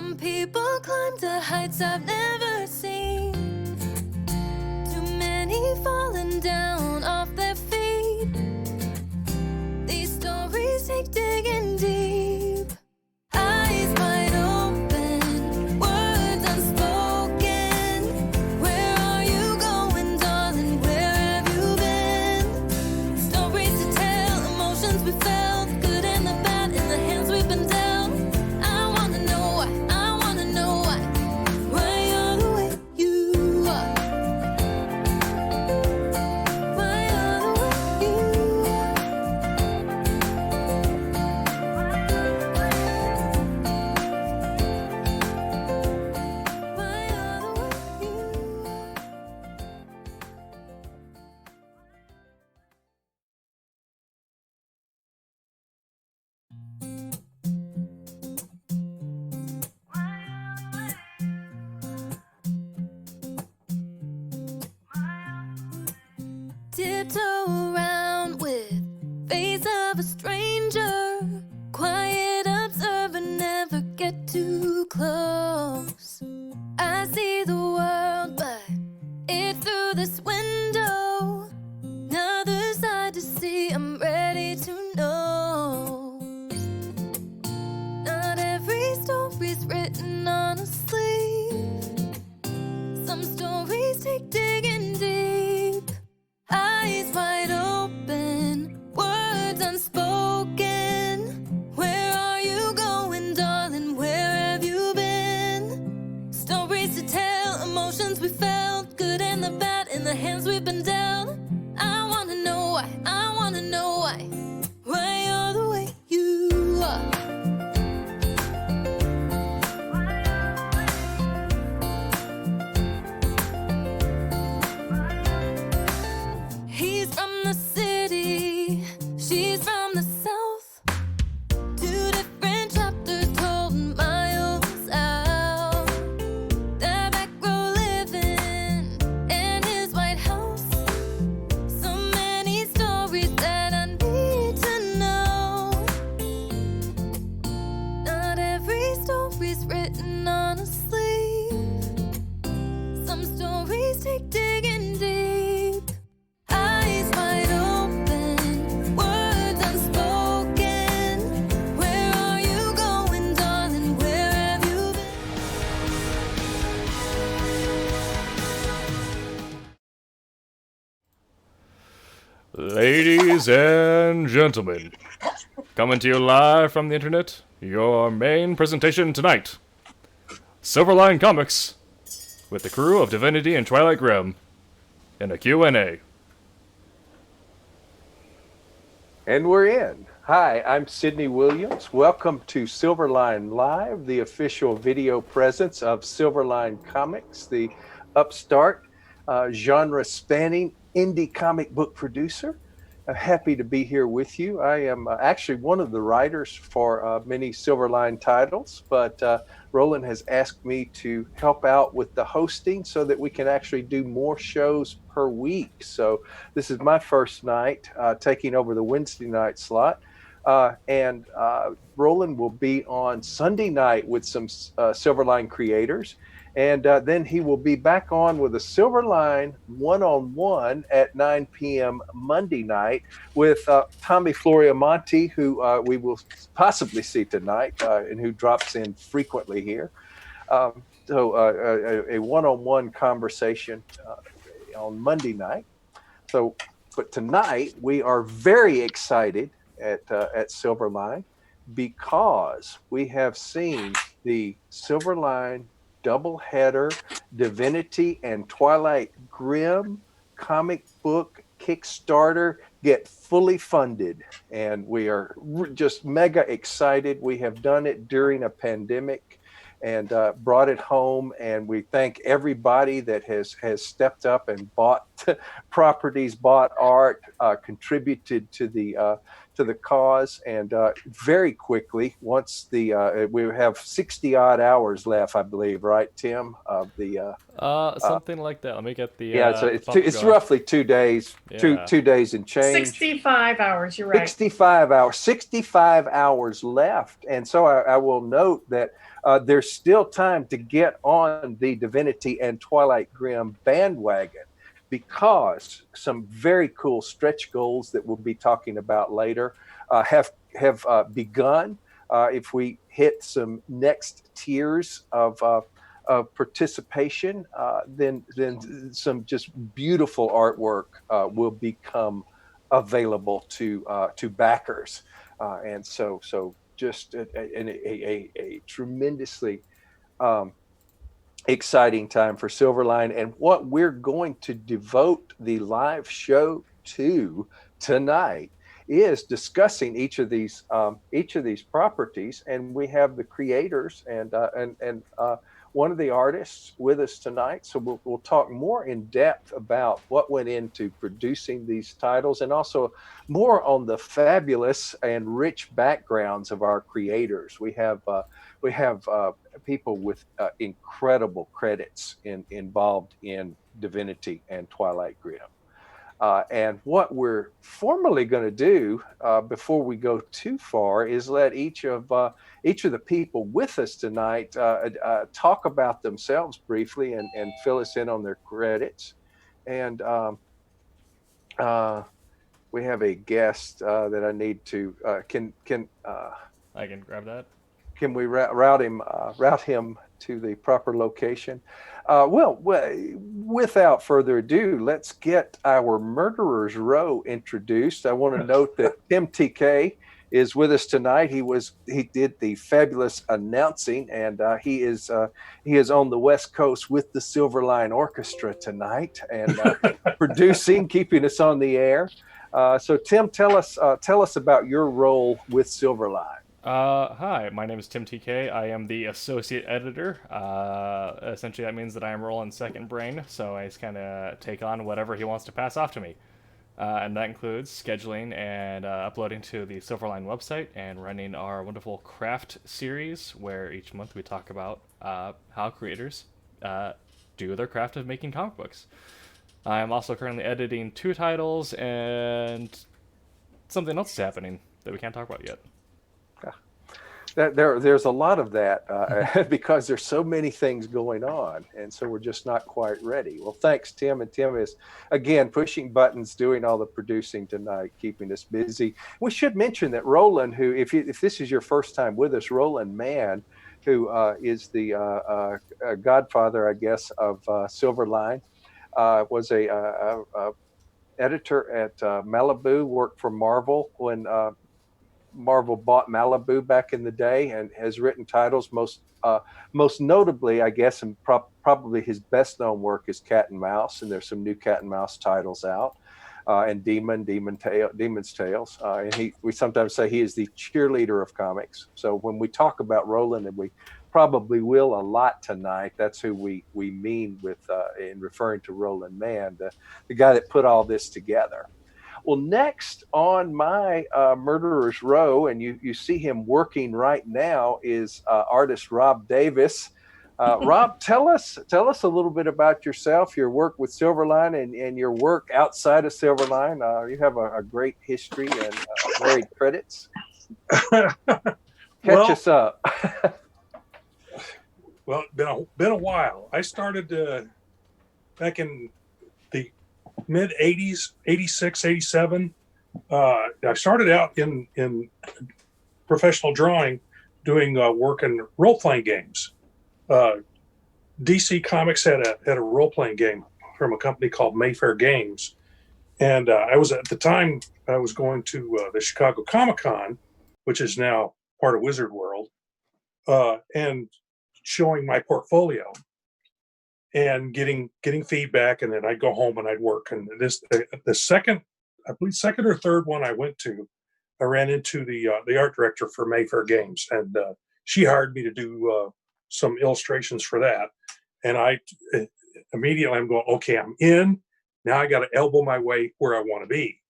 Some people climb to heights I've never seen. Too many falling down off their feet. These stories take digging deep. Eyes wide open, words unspoken. Where are you going, darling? Where have you been? Stories to tell, emotions we felt, good and the bad in the hands we've been dealt. I wanna know why, I wanna know why you're the way you are. Why you're the way you are. Why you're the way you are. Tiptoe around with face of a stranger. Quiet observer, never get too close. I see the world, but it's through this window. Another side to see, I'm ready to know. Not every story's written on a sleeve. Some stories take digging deep. Eyes wide open, words unspoken. Where are you going, darling? Where have you been? Stories to tell, emotions we felt, good and the bad in the hands we've been dealt. I wanna know why, I wanna know why you're the way you are. He's from the city, she's from the south. Two different chapters told miles out. Their back row living in his White House. So many stories that I need to know. Not every story's written on a sleeve. Some stories take digging deep. Eyes wide open, words unspoken. Where are you going, darling? Where have you been? Ladies and gentlemen, coming to you live from the internet, your main presentation tonight, Silverline Comics, with the crew of Divinity and Twilight Grimm, in a Q&A. And we're in. Hi, I'm Sidney Williams. Welcome to Silverline Live, the official video presence of SilverlineComics, the upstart, genre-spanning indie comic book producer. I'm happy to be here with you. I am actually one of the writers for many Silverline titles, but Roland has asked me to help out with the hosting so that we can actually do more shows per week. So this is my first night taking over the Wednesday night slot. And Roland will be on Sunday night with some Silverline creators. And then he will be back on with a Silverline one-on-one at 9 p.m. Monday night with Tommy Floriamonte, who we will possibly see tonight and who drops in frequently here. So a one-on-one conversation on Monday night. So, but tonight we are very excited at Silverline because we have seen the Silverline doubleheader Divinity and Twilight Grimm comic book Kickstarter get fully funded, and we are just mega excited. We have done it during a pandemic and brought it home, and we thank everybody that has stepped up and bought properties, bought art, contributed to the to the cause. And very quickly, once the we have 60 odd hours left, I believe, right, Tim? Of the something like that. Let me get the yeah, so the it's bumper it's going. roughly 2 days, Yeah. 2 days and change. 65 hours, you're right. 65 hours, 65 hours left. And so I will note that there's still time to get on the Divinity and Twilight Grimm bandwagon, because some very cool stretch goals that we'll be talking about later have begun. If we hit some next tiers of participation, then some just beautiful artwork will become available to backers, and so just a tremendously exciting time for Silverline. And what we're going to devote the live show to tonight is discussing each of these properties. And we have the creators and one of the artists with us tonight. So we'll talk more in depth about what went into producing these titles, and also more on the fabulous and rich backgrounds of our creators. We have people with incredible credits involved in Divinity and Twilight Grimm. And what we're formally going to do before we go too far is let each of the people with us tonight talk about themselves briefly and fill us in on their credits. And we have a guest that I need to can I can grab that. Can we route him to the proper location? Well, without further ado, let's get our Murderer's Row introduced. I want to note that Tim TK is with us tonight. He did the fabulous announcing, and he is on the West Coast with the Silverline Orchestra tonight, and producing, keeping us on the air. So Tim, tell us about your role with Silverline. Hi, my name is Tim TK. I am the associate editor. Essentially, that means that I am rolling second brain, so I just kind of take on whatever he wants to pass off to me. And that includes scheduling and uploading to the Silverline website and running our wonderful craft series, where each month we talk about how creators do their craft of making comic books. I am also currently editing 2 titles, and something else is happening that we can't talk about yet. There's a lot of that because there's so many things going on, and so we're just not quite ready. Well, thanks, Tim. And Tim is, again, pushing buttons, doing all the producing tonight, keeping us busy. We should mention that Roland, who, if this is your first time with us, Roland Mann, who is the godfather, I guess, of Silverline, was a editor at Malibu, worked for Marvel when Marvel bought Malibu back in the day, and has written titles. Most notably, I guess, and probably his best known work is Cat and Mouse, and there's some new Cat and Mouse titles out, and Demon's Tales. And we sometimes say he is the cheerleader of comics. So when we talk about Roland, and we probably will a lot tonight, that's who we mean with in referring to Roland Mann, the guy that put all this together. Well, next on my Murderer's Row, and you see him working right now, is artist Rob Davis. Rob, tell us a little bit about yourself, your work with Silverline, and your work outside of Silverline. You have a great history and varied credits. Catch us up. Well, it's been a while. I started back in the mid 80s, 86, 87. I started out in professional drawing, doing work in role-playing games. DC Comics had a role-playing game from a company called Mayfair Games. And I was going to the Chicago Comic-Con, which is now part of Wizard World, and showing my portfolio and getting feedback, and then I'd go home and I'd work. And the second or third one I went to, I ran into the art director for Mayfair Games, and she hired me to do some illustrations for that. And I immediately, I'm going, okay, I'm in. Now I got to elbow my way where I want to be.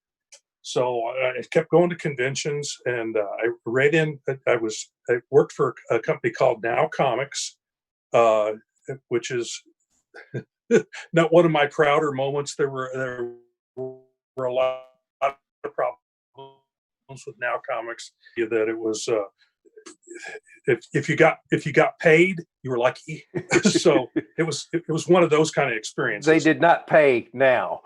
So I kept going to conventions, and I read in. I worked for a company called Now Comics, which is not one of my prouder moments. There were a lot of problems with Now Comics. That it was if you got paid, you were lucky. So it was one of those kind of experiences. They did not pay Now,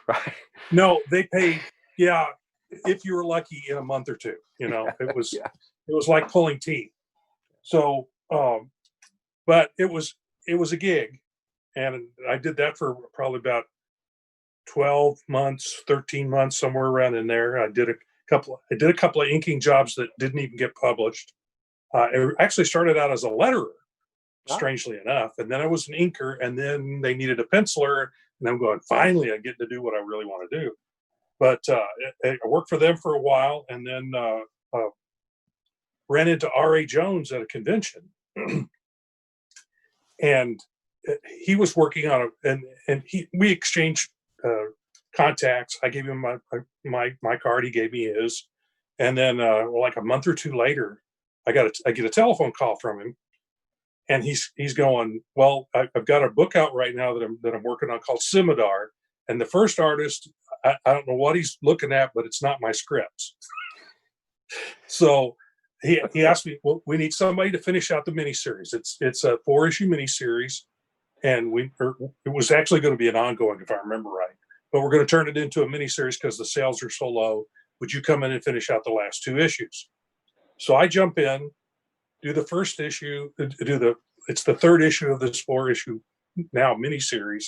right? No, they paid. Yeah, if you were lucky in a month or two, it was Yeah. it was like pulling teeth. So, but it was a gig, and I did that for probably about 12 months, 13 months, somewhere around in there. I did a couple of inking jobs that didn't even get published. It actually started out as a letterer, strangely enough, and then I was an inker, and then they needed a penciler, and I'm going, finally, I get to do what I really want to do. But I worked for them for a while, and then ran into R.A. Jones at a convention, and he was working on we exchanged contacts. I gave him my card, he gave me his, and then like a month or two later, I get a telephone call from him, and he's going, well, I've got a book out right now that I'm working on called Scimitar, and the first artist, I don't know what he's looking at, but it's not my scripts. So he asked me, well, we need somebody to finish out the miniseries. It's a 4-issue miniseries, and it was actually going to be an ongoing, if I remember right. But we're going to turn it into a miniseries because the sales are so low. Would you come in and finish out the last 2 issues? So I jump in, do the first issue, it's the 3rd issue of this 4-issue now miniseries,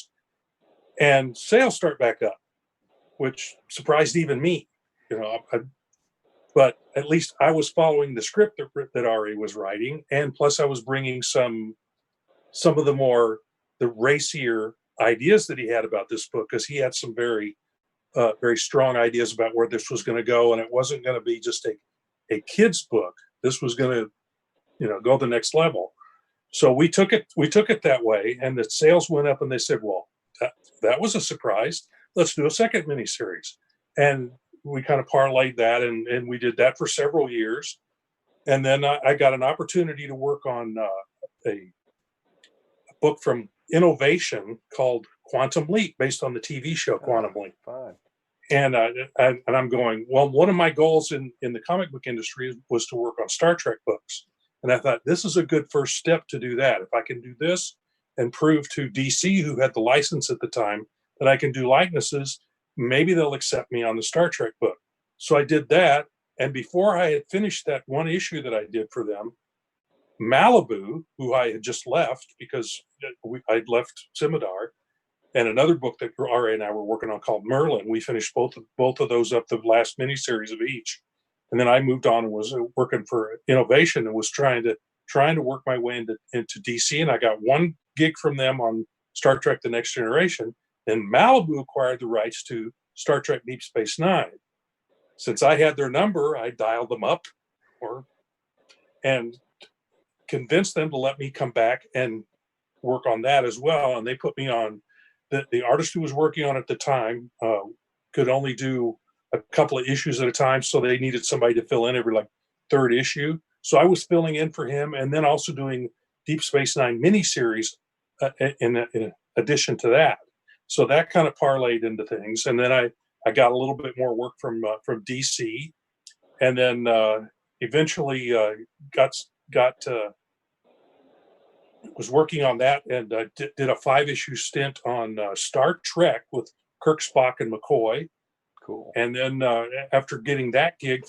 and sales start back up, which surprised even me, but at least I was following the script that Ari was writing, and plus I was bringing some of the racier ideas that he had about this book, because he had some very very strong ideas about where this was going to go, and it wasn't going to be just a kid's book. This was going to go the next level. So we took it that way, and the sales went up, and they said, well, that was a surprise. Let's do a second miniseries. And we kind of parlayed that, and we did that for several years. And then I got an opportunity to work on a book from Innovation called Quantum Leap, based on the TV show Quantum Leap. Fine. And I'm going, well, one of my goals in the comic book industry was to work on Star Trek books. And I thought, this is a good first step to do that. If I can do this and prove to DC, who had the license at the time, that I can do likenesses, maybe they'll accept me on the Star Trek book. So I did that. And before I had finished that 1 issue that I did for them, Malibu, who I had just left because I'd left Scimitar, and another book that R.A. and I were working on called Merlin, we finished both of those up, the last miniseries of each. And then I moved on and was working for Innovation, and was trying to work my way into DC. And I got 1 gig from them on Star Trek The Next Generation. And Malibu acquired the rights to Star Trek Deep Space Nine. Since I had their number, I dialed them up and convinced them to let me come back and work on that as well. And they put me on, the artist who was working on it at the time could only do a couple of issues at a time. So they needed somebody to fill in every 3rd issue. So I was filling in for him, and then also doing Deep Space Nine miniseries in addition to that. So that kind of parlayed into things. And then I got a little bit more work from DC, and then eventually was working on that, and did a 5-issue stint on Star Trek with Kirk, Spock, and McCoy. Cool. And then after getting that gig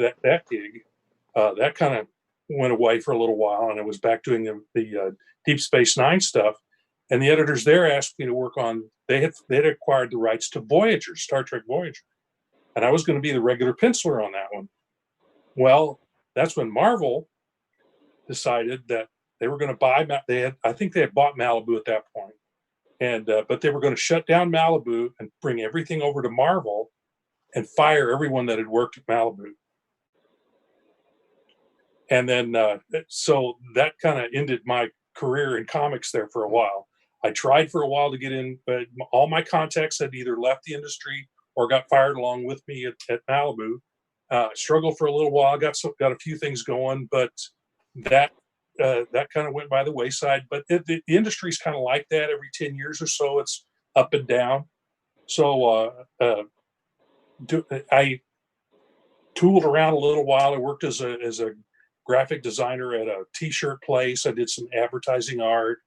that kind of went away for a little while, and I was back doing the Deep Space Nine stuff. And the editors there asked me to work on, they had acquired the rights to Voyager, Star Trek Voyager. And I was going to be the regular penciler on that one. Well, that's when Marvel decided that they were going to buy, I think they had bought Malibu at that point. And, but they were going to shut down Malibu and bring everything over to Marvel and fire everyone that had worked at Malibu. And then, so that kind of ended my career in comics there for a while. I tried for a while to get in, but all my contacts had either left the industry or got fired along with me at Malibu. Struggled for a little while, got a few things going, but that kind of went by the wayside. But the industry's kind of like that. Every 10 years or so, it's up and down. So I tooled around a little while. I worked as a graphic designer at a t-shirt place. I did some advertising art.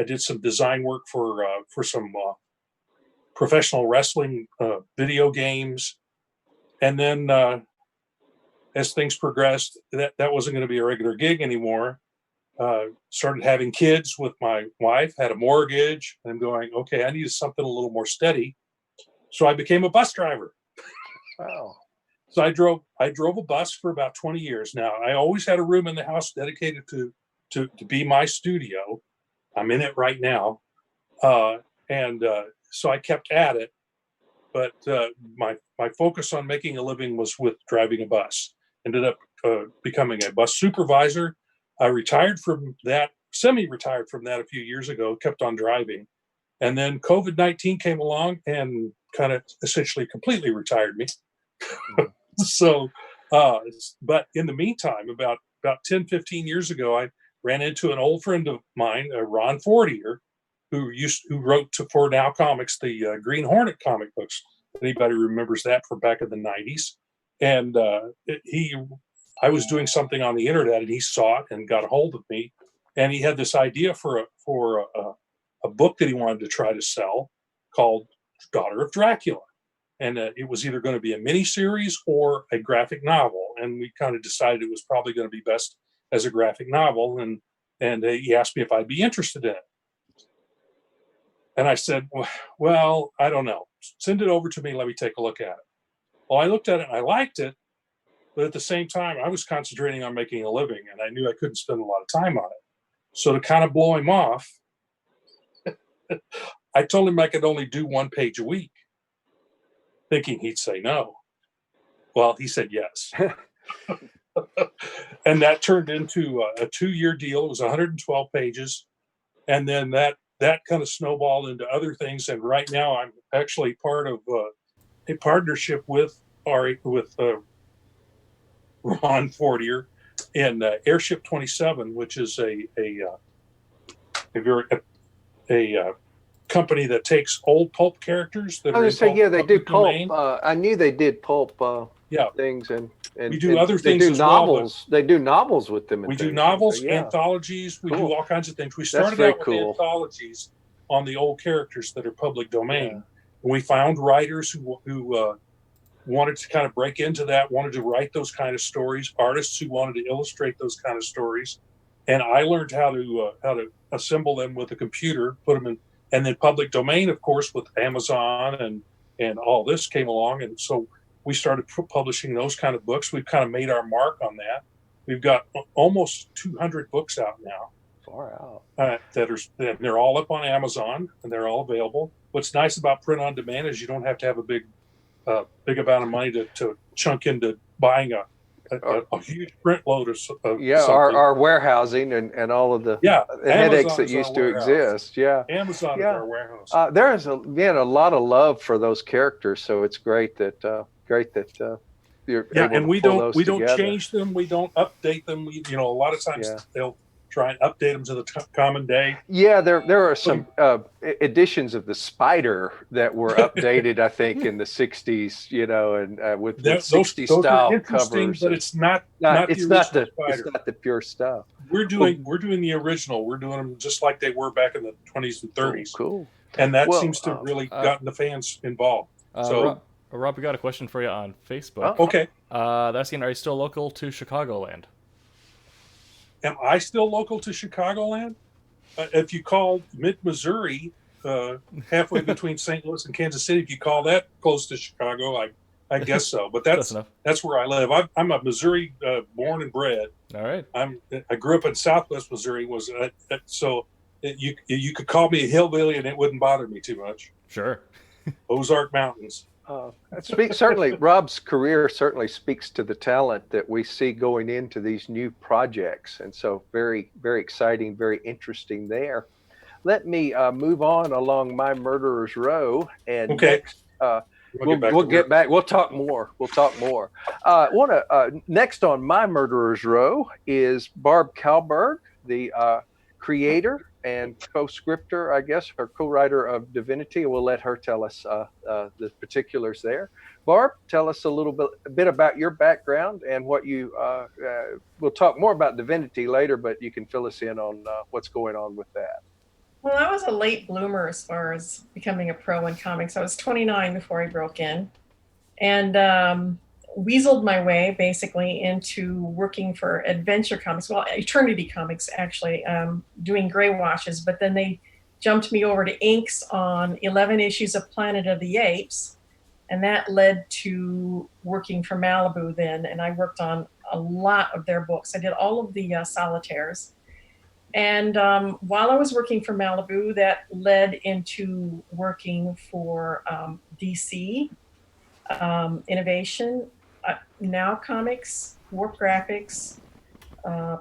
I did some design work for some professional wrestling video games. And then as things progressed, that wasn't going to be a regular gig anymore. Started having kids with my wife, had a mortgage, and I'm going, okay, I needed something a little more steady. So I became a bus driver. Wow. So I drove a bus for about 20 years. Now, I always had a room in the house dedicated to be my studio. I'm in it right now. So I kept at it. But my focus on making a living was with driving a bus. Ended up becoming a bus supervisor. I retired from that, semi-retired from that a few years ago, kept on driving. And then COVID-19 came along and kind of essentially completely retired me. So, but in the meantime, about 10, 15 years ago, I ran into an old friend of mine, Ron Fortier, who wrote for Now Comics, the Green Hornet comic books. Anybody remembers that from back in the 90s? And I was doing something on the internet, and he saw it and got a hold of me. And he had this idea for a book that he wanted to try to sell called Daughter of Dracula. And it was either going to be a miniseries or a graphic novel. And we kind of decided it was probably going to be best as a graphic novel. And he asked me if I'd be interested in it. And I said, well, I don't know. Send it over to me. Let me take a look at it. Well, I looked at it and I liked it. But at the same time, I was concentrating on making a living, and I knew I couldn't spend a lot of time on it. So to kind of blow him off, I told him I could only do 1 page a week, thinking he'd say no. Well, he said yes. And that turned into a 2-year deal. It was 112 pages. And then that kind of snowballed into other things. And right now I'm actually part of a partnership with Ron Fortier in Airship 27, which is a company that takes old pulp characters that I was going to say, yeah, they do pulp. Domain. I knew they did pulp things, and we do other things as novels. Well, they do novels with them. We do novels, anthologies. We do all kinds of things. We started out with anthologies on the old characters that are public domain. Yeah. And we found writers who wanted to kind of break into that, wanted to write those kind of stories, artists who wanted to illustrate those kind of stories. And I learned how to assemble them with a computer, put them in, and then public domain, of course, with Amazon and all this came along. And so we started publishing those kind of books. We've kind of made our mark on that. We've got almost 200 books out now. Far out. They're all up on Amazon, and they're all available. What's nice about print on demand is you don't have to have a big amount of money to chunk into buying a huge print load of something. Our warehousing and all of the headaches that used to exist. Yeah, Amazon is our warehouse. There is a lot of love for those characters, so it's great that you're able and to we pull don't together. change them, we don't update them. A lot of times they'll try and update them to the common day. Yeah, there are some editions of the Spider that were updated, I think, in the 60s, and with 60s style covers. But it's not the pure stuff. We're doing the original. We're doing them just like they were back in the 20s and 30s. Cool. And that seems to really gotten the fans involved. Rob, we got a question for you on Facebook. Oh, okay. They're asking, are you still local to Chicagoland? Am I still local to Chicagoland? If you call mid-Missouri, halfway between St. Louis and Kansas City, if you call that close to Chicago, I guess so. But that's where I live. I'm a Missouri born and bred. All right. I grew up in Southwest Missouri. So you could call me a hillbilly and it wouldn't bother me too much. Sure. Ozark Mountains. Certainly, Rob's career certainly speaks to the talent that we see going into these new projects, and so very, very exciting, very interesting there. Let me move on along my murderer's row, and next We'll get back. We'll talk more. Next on my murderer's row is Barb Kaalberg, the creator and co-scripter, I guess, or co-writer of Divinity. We'll let her tell us the particulars there. Barb, tell us a bit about your background and what you. We'll talk more about Divinity later, but you can fill us in on what's going on with that. Well, I was a late bloomer as far as becoming a pro in comics. I was 29 before I broke in, and weaseled my way basically into working for Adventure Comics, well, Eternity Comics actually, doing gray washes, but then they jumped me over to inks on 11 issues of Planet of the Apes, and that led to working for Malibu then, and I worked on a lot of their books. I did all of the solitaires. And while I was working for Malibu, that led into working for DC, Innovation, Now Comics, Warp Graphics,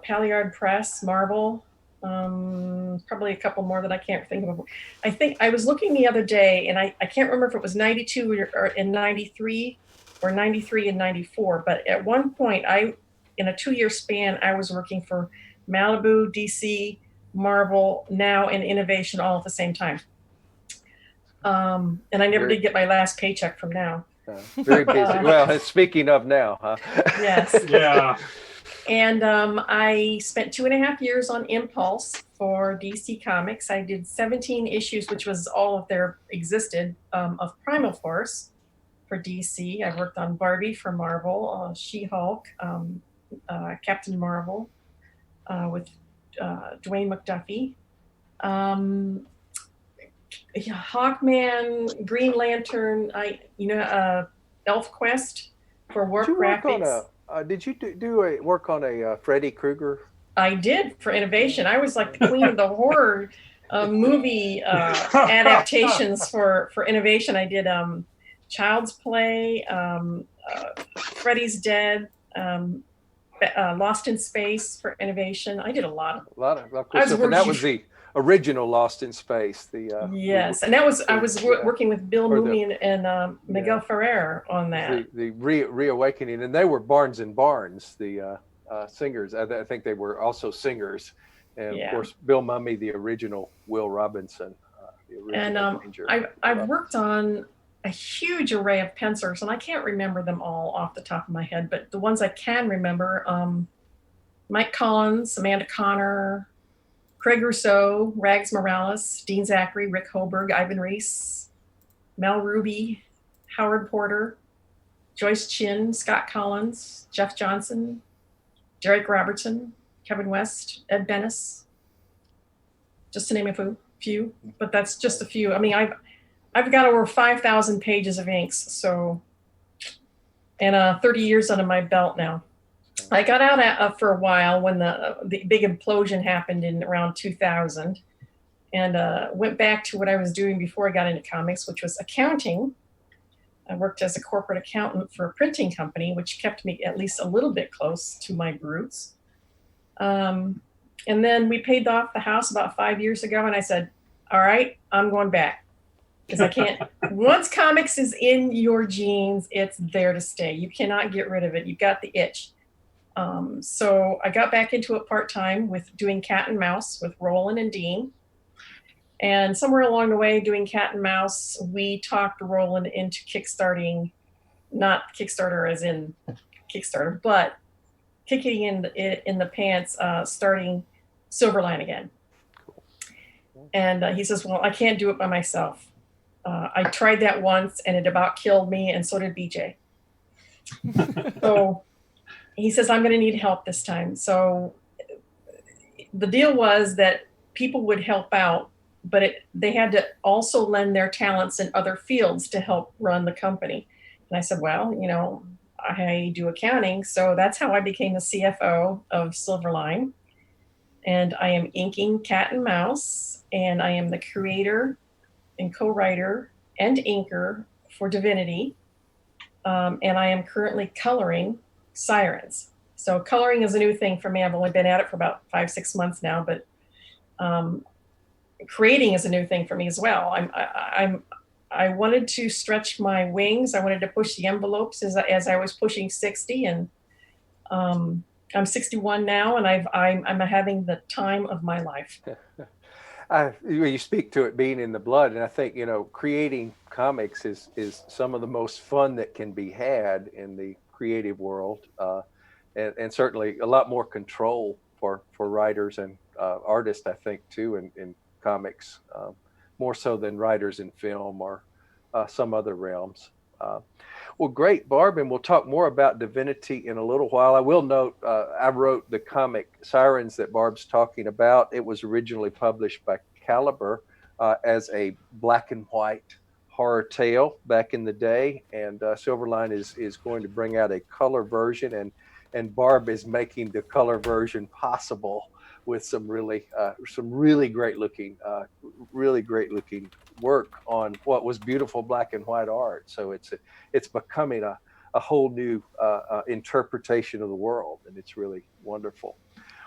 Palyard Press, Marvel, probably a couple more that I can't think of. I think I was looking the other day, and I can't remember if it was 92 or in 93 or 93 and 94, but at one point, in a 2-year span, I was working for Malibu, DC, Marvel, Now, and Innovation all at the same time. And I never did get my last paycheck from Now. Very busy. Well, speaking of Now, huh? Yes. Yeah. And I spent 2.5 years on Impulse for DC Comics. I did 17 issues, which was all of their existed, of Primal Force for DC. I worked on Barbie for Marvel, She-Hulk, Captain Marvel, with Dwayne McDuffie, Hawkman, Green Lantern, Elf Quest for Warp Graphics. Did you do work on a Freddy Krueger? I did for Innovation. I was like the queen of the horror movie adaptations for Innovation. I did Child's Play, Freddy's Dead, Lost in Space for Innovation. I did a lot of course, and that was the original Lost in Space. Yes, and that was I was working with Bill Mooney and Miguel Ferrer on that. The reawakening, and they were Barnes and Barnes, the singers. I think they were also singers, and of course Bill Mumy, the original Will Robinson. I've worked on a huge array of pencilers, and I can't remember them all off the top of my head, but the ones I can remember, Mike Collins, Amanda Connor, Craig Rousseau, Rags Morales, Dean Zachary, Rick Hoberg, Ivan Reese, Mel Ruby, Howard Porter, Joyce Chin, Scott Collins, Jeff Johnson, Derek Robertson, Kevin West, Ed Bennis, just to name a few, but that's just a few. I mean, I've got over 5,000 pages of inks, so, and 30 years under my belt now. I got out for a while when the big implosion happened in around 2000, and went back to what I was doing before I got into comics, which was accounting. I worked as a corporate accountant for a printing company, which kept me at least a little bit close to my roots. And then we paid off the house about 5 years ago, and I said, all right, I'm going back. Because I can't, once comics is in your genes, it's there to stay. You cannot get rid of it. You've got the itch. So I got back into it part-time with doing Cat and Mouse with Roland and Dean. And somewhere along the way doing Cat and Mouse, we talked Roland into kickstarting, not Kickstarter as in Kickstarter, but kicking in the pants, starting Silverline again. And he says, well, I can't do it by myself. I tried that once and it about killed me, and so did BJ. So he says, I'm going to need help this time. So the deal was that people would help out, but they had to also lend their talents in other fields to help run the company. And I said, well, I do accounting. So that's how I became the CFO of Silverline. And I am inking Cat and Mouse, and I am the creator and co-writer and inker for Divinity. And I am currently coloring Sirens. So coloring is a new thing for me. I've only been at it for about 5-6 months now, but creating is a new thing for me as well. I wanted to stretch my wings. I wanted to push the envelopes as I was pushing 60, and I'm 61 now, and I'm having the time of my life. You speak to it being in the blood, and I think, creating comics is some of the most fun that can be had in the creative world, and certainly a lot more control for writers and artists, I think, too, in comics, more so than writers in film or some other realms. Well, great, Barb, and we'll talk more about Divinity in a little while. I will note, I wrote the comic Sirens that Barb's talking about. It was originally published by Kaalberg as a black and white horror tale back in the day, and Silverline is going to bring out a color version, and Barb is making the color version possible with some really great looking work on what was beautiful black and white art. So it's becoming a whole new interpretation of the world, and it's really wonderful.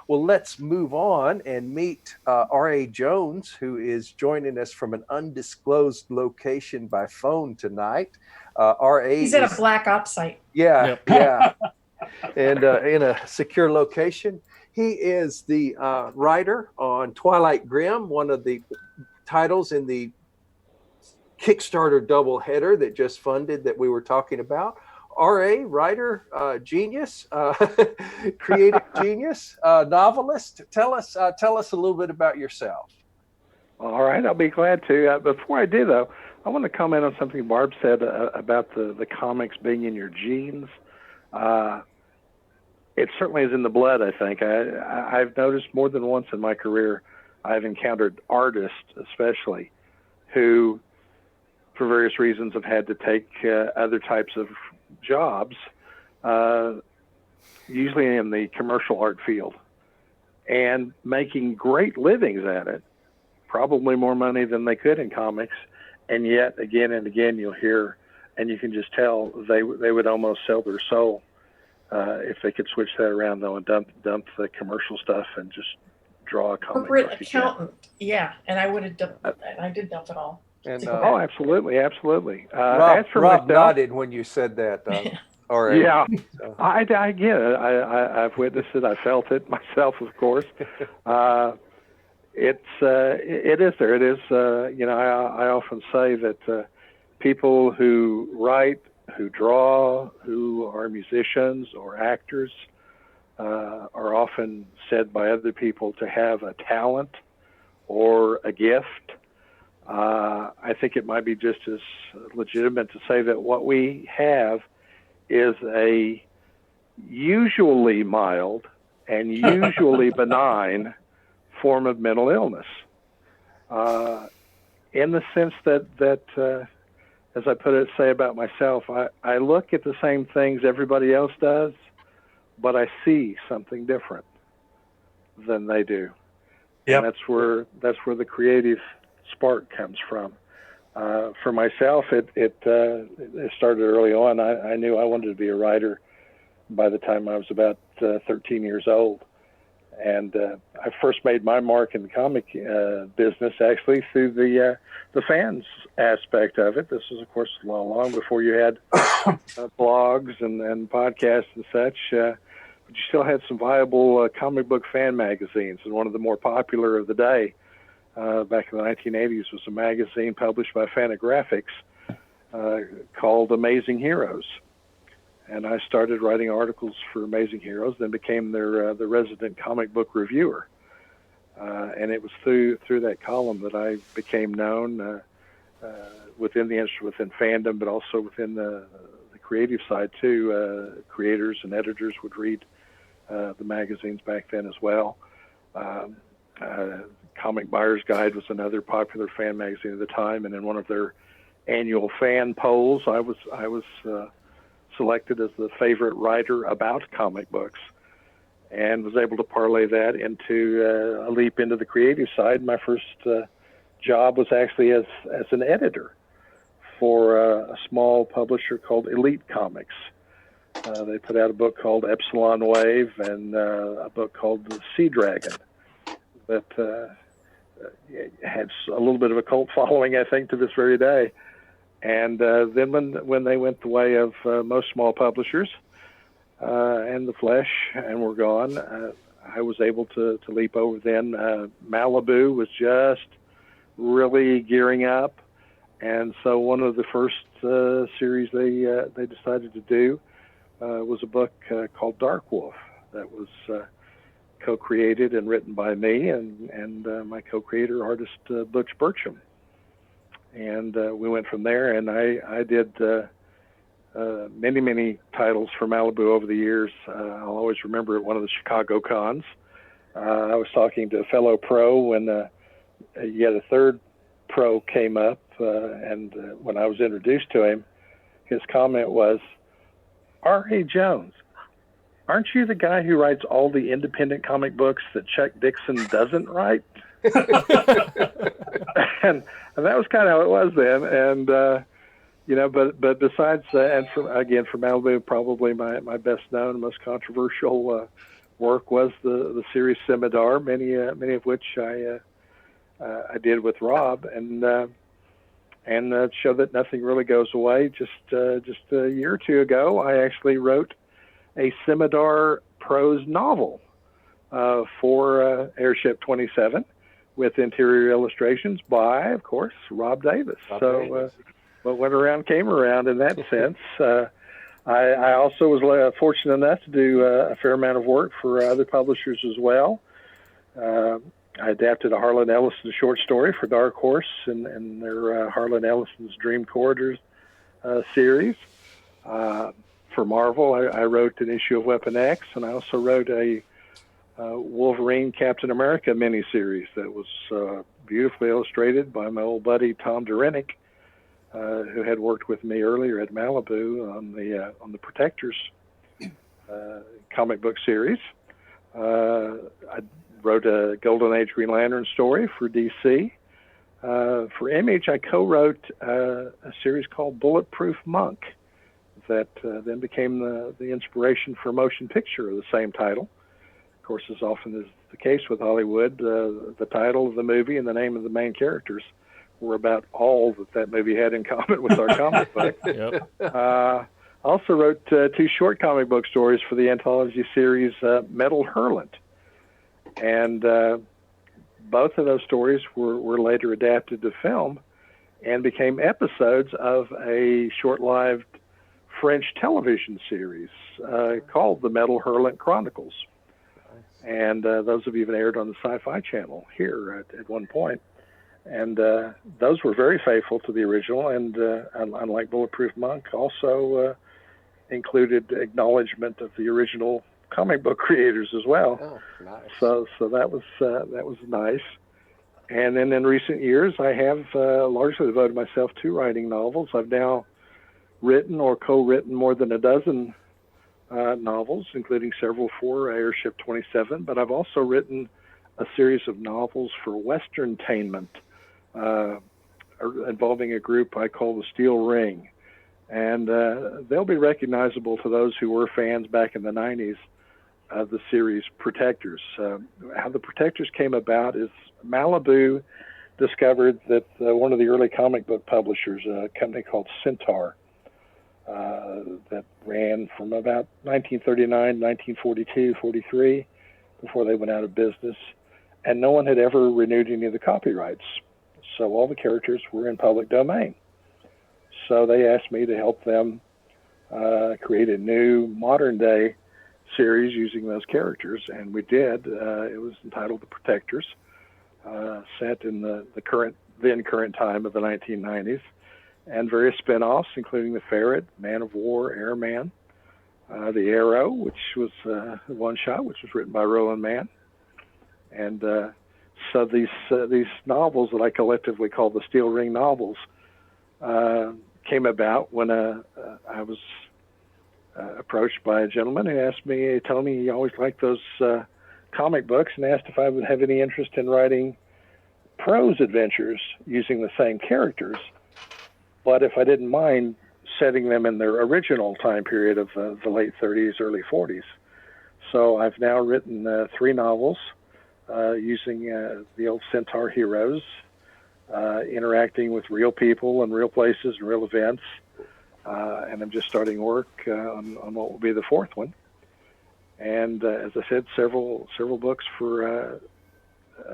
Well, let's move on and meet R.A. Jones, who is joining us from an undisclosed location by phone tonight. R.A. He's at a black ops site. Yeah, yeah. And in a secure location. He is the writer on Twilight Grimm, one of the titles in the Kickstarter doubleheader that just funded that we were talking about. R.A., writer, genius, creative genius, novelist. Tell us a little bit about yourself. All right, I'll be glad to. Before I do, though, I want to comment on something Barb said about the comics being in your genes. It certainly is in the blood, I think. I've noticed more than once in my career, I've encountered artists, especially, who, for various reasons, have had to take other types of jobs, usually in the commercial art field, and making great livings at it, probably more money than they could in comics. And yet, again and again, you'll hear, and you can just tell, they would almost sell their soul if they could switch that around, though, and dump the commercial stuff and just draw a comic. Corporate accountant, yeah, and I would have dumped, and I did dump it all. And oh, absolutely. Rob nodded when you said that. All right. Yeah, So. I get it. I've witnessed it. I felt it myself, of course. It is there. It is. I often say that people who write, who draw, who are musicians or actors, are often said by other people to have a talent or a gift. I think it might be just as legitimate to say that what we have is a usually mild and usually benign form of mental illness, in the sense that as I say about myself, I look at the same things everybody else does, but I see something different than they do. Yep. And that's where the creative spark comes from. For myself, it started early on. I knew I wanted to be a writer by the time I was about 13 years old. And I first made my mark in the comic business actually through the fans aspect of it. This was, of course, long before you had blogs and podcasts and such. But you still had some viable comic book fan magazines, and one of the more popular of the day back in the 1980s was a magazine published by Fantagraphics called Amazing Heroes. And I started writing articles for Amazing Heroes, then became their the resident comic book reviewer. And it was through that column that I became known within the industry, within fandom, but also within the creative side too. Creators and editors would read the magazines back then as well. Comic Buyer's Guide was another popular fan magazine at the time, and in one of their annual fan polls, I was selected as the favorite writer about comic books, and was able to parlay that into a leap into the creative side. My first job was actually as an editor for a small publisher called Elite Comics. They put out a book called Epsilon Wave and a book called The Sea Dragon that had a little bit of a cult following, I think, to this very day. And then when they went the way of most small publishers and the Flesh and were gone, I was able to leap over then. Malibu was just really gearing up. And so one of the first series they decided to do was a book called Dark Wolf that was co-created and written by me and my co-creator, artist Butch Burcham. And we went from there, and I did many titles for Malibu over the years. I'll always remember at one of the Chicago cons, I was talking to a fellow pro when yet a third pro came up, and when I was introduced to him, his comment was, R.A. Jones, aren't you the guy who writes all the independent comic books that Chuck Dixon doesn't write? and that was kind of how it was then. And, you know, but besides, and for Malibu, probably my best known, most controversial work was the series Scimitar, many of which I did with Rob, and show that nothing really goes away. Just a year or two ago, I actually wrote a Scimitar prose novel for Airship 27 with interior illustrations by, of course, Rob Davis. What went around came around in that sense. I also was fortunate enough to do a fair amount of work for other publishers as well. I adapted a Harlan Ellison short story for Dark Horse and their Harlan Ellison's Dream Corridors series. For Marvel, I wrote an issue of Weapon X, and I also wrote a Wolverine Captain America miniseries that was beautifully illustrated by my old buddy Tom Derenick, who had worked with me earlier at Malibu on the Protectors comic book series. I wrote a Golden Age Green Lantern story for DC. For Image, I co-wrote a series called Bulletproof Monk that then became the inspiration for a motion picture of the same title. Of course, as often is the case with Hollywood, the title of the movie and the name of the main characters were about all that movie had in common with our comic book. Yep. I also wrote two short comic book stories for the anthology series Metal Hurlant. And both of those stories were later adapted to film and became episodes of a short-lived French television series called The Metal Hurlant Chronicles. And those have even aired on the Sci-Fi Channel here at one point. And those were very faithful to the original, and unlike Bulletproof Monk, also included acknowledgement of the original comic book creators as well. Oh, nice. So that was nice. And then in recent years, I have largely devoted myself to writing novels. I've now written or co-written more than a dozen novels, including several for Airship 27, but I've also written a series of novels for Westerntainment involving a group I call the Steel Ring. And they'll be recognizable to those who were fans back in the 90s of the series Protectors. How the Protectors came about is Malibu discovered that one of the early comic book publishers, a company called Centaur, that ran from about 1939, 1942, 43, before they went out of business, and no one had ever renewed any of the copyrights. So all the characters were in public domain. So they asked me to help them create a new modern-day series using those characters, and we did. It was entitled The Protectors, set in the current time of the 1990s, and various spin-offs, including The Ferret, Man of War, Airman, The Arrow, which was one-shot, which was written by Roland Mann. And so these novels that I collectively call the Steel Ring novels came about when I was approached by a gentleman who asked me, he told me he always liked those comic books, and asked if I would have any interest in writing prose adventures using the same characters, but if I didn't mind setting them in their original time period of the late 30s, early 40s. So I've now written 3 novels using the old Centaur heroes, interacting with real people and real places and real events. And I'm just starting work on what will be the fourth one. And as I said, several books for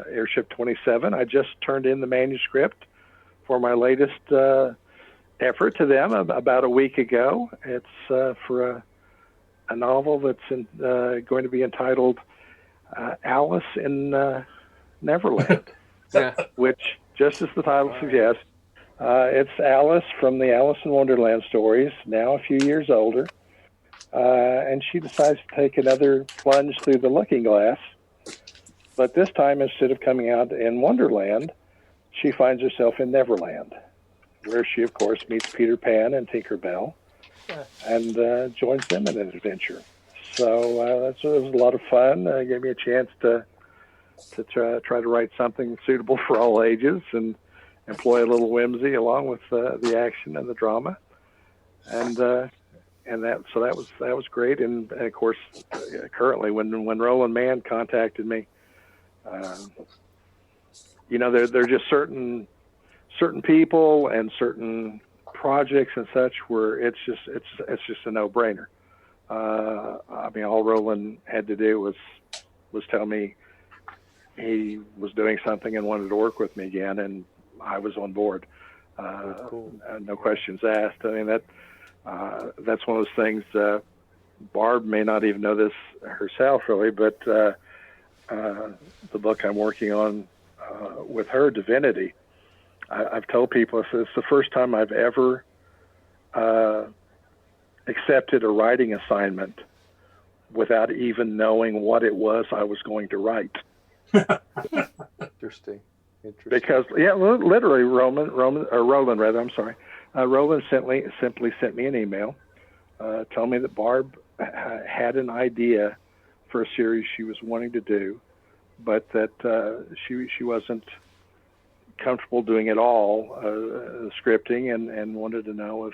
Airship 27. I just turned in the manuscript for my latest effort to them about a week ago. It's for a novel that's going to be entitled Alice in Neverland, which, just as the title suggests, it's Alice from the Alice in Wonderland stories, now a few years older, and she decides to take another plunge through the looking glass. But this time, instead of coming out in Wonderland, she finds herself in Neverland, where she, of course, meets Peter Pan and Tinker Bell and joins them in an adventure. So it was a lot of fun. It gave me a chance to try to write something suitable for all ages and employ a little whimsy along with the action and the drama. And that was great. And of course, currently, when Roland Mann contacted me, there are just certain people and certain projects and such where it's just a no-brainer. I mean, all Roland had to do was tell me he was doing something and wanted to work with me again, and I was on board. Cool. No questions asked. I mean, that's one of those things. Barb may not even know this herself, really, but the book I'm working on with her, Divinity, I've told people it's the first time I've ever accepted a writing assignment without even knowing what it was I was going to write. Interesting. Because literally, Roland simply sent me an email, telling me that Barb had an idea for a series she was wanting to do, but that she wasn't comfortable doing it all, scripting, and wanted to know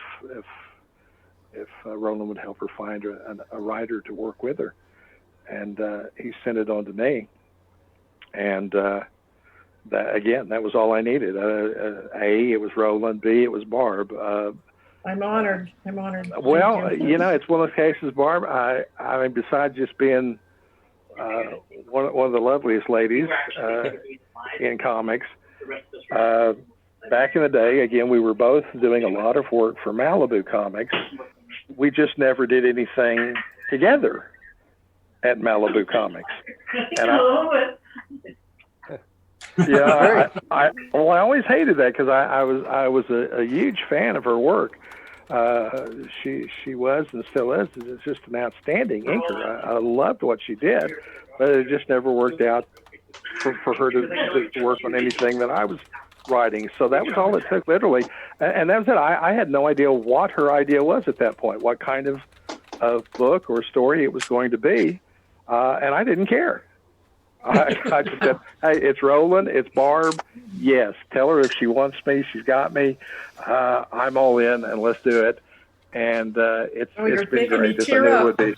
if Roland would help her find a writer to work with her. And he sent it on to me, and that was all I needed. A, it was Roland. B, it was Barb. I'm honored. Well, it's one of those cases, Barb. I mean, besides just being one of the loveliest ladies in comics, back in the day, again, we were both doing a lot of work for Malibu Comics. We just never did anything together at Malibu Comics. And I always hated that because I was a huge fan of her work. She was and still is just an outstanding inker. I loved what she did, but it just never worked out for her to work on anything that I was writing. So that was all it took, literally. And that was it. I had no idea what her idea was at that point, what kind of book or story it was going to be, and I didn't care. I just said, hey, it's Roland, it's Barb. Yes, tell her if she wants me, she's got me. I'm all in, and let's do it. And it's been great. As I knew it would be.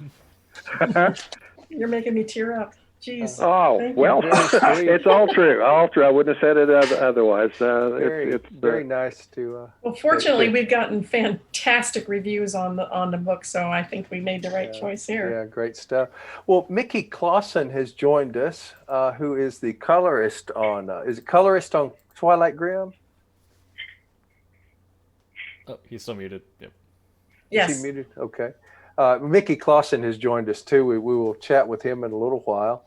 You're making me tear up. Jeez. Oh, well, it's all true. All true. I wouldn't have said it otherwise. It's very nice to. Well, fortunately, we've gotten fantastic reviews on the book, so I think we made the right choice here. Yeah, great stuff. Well, Mickey Clausen has joined us, who is the colorist on. Is it colorist on Twilight Grimm? Oh, he's still muted. Yep. Yes. Is he muted? Okay. Mickey Clausen has joined us too. We will chat with him in a little while.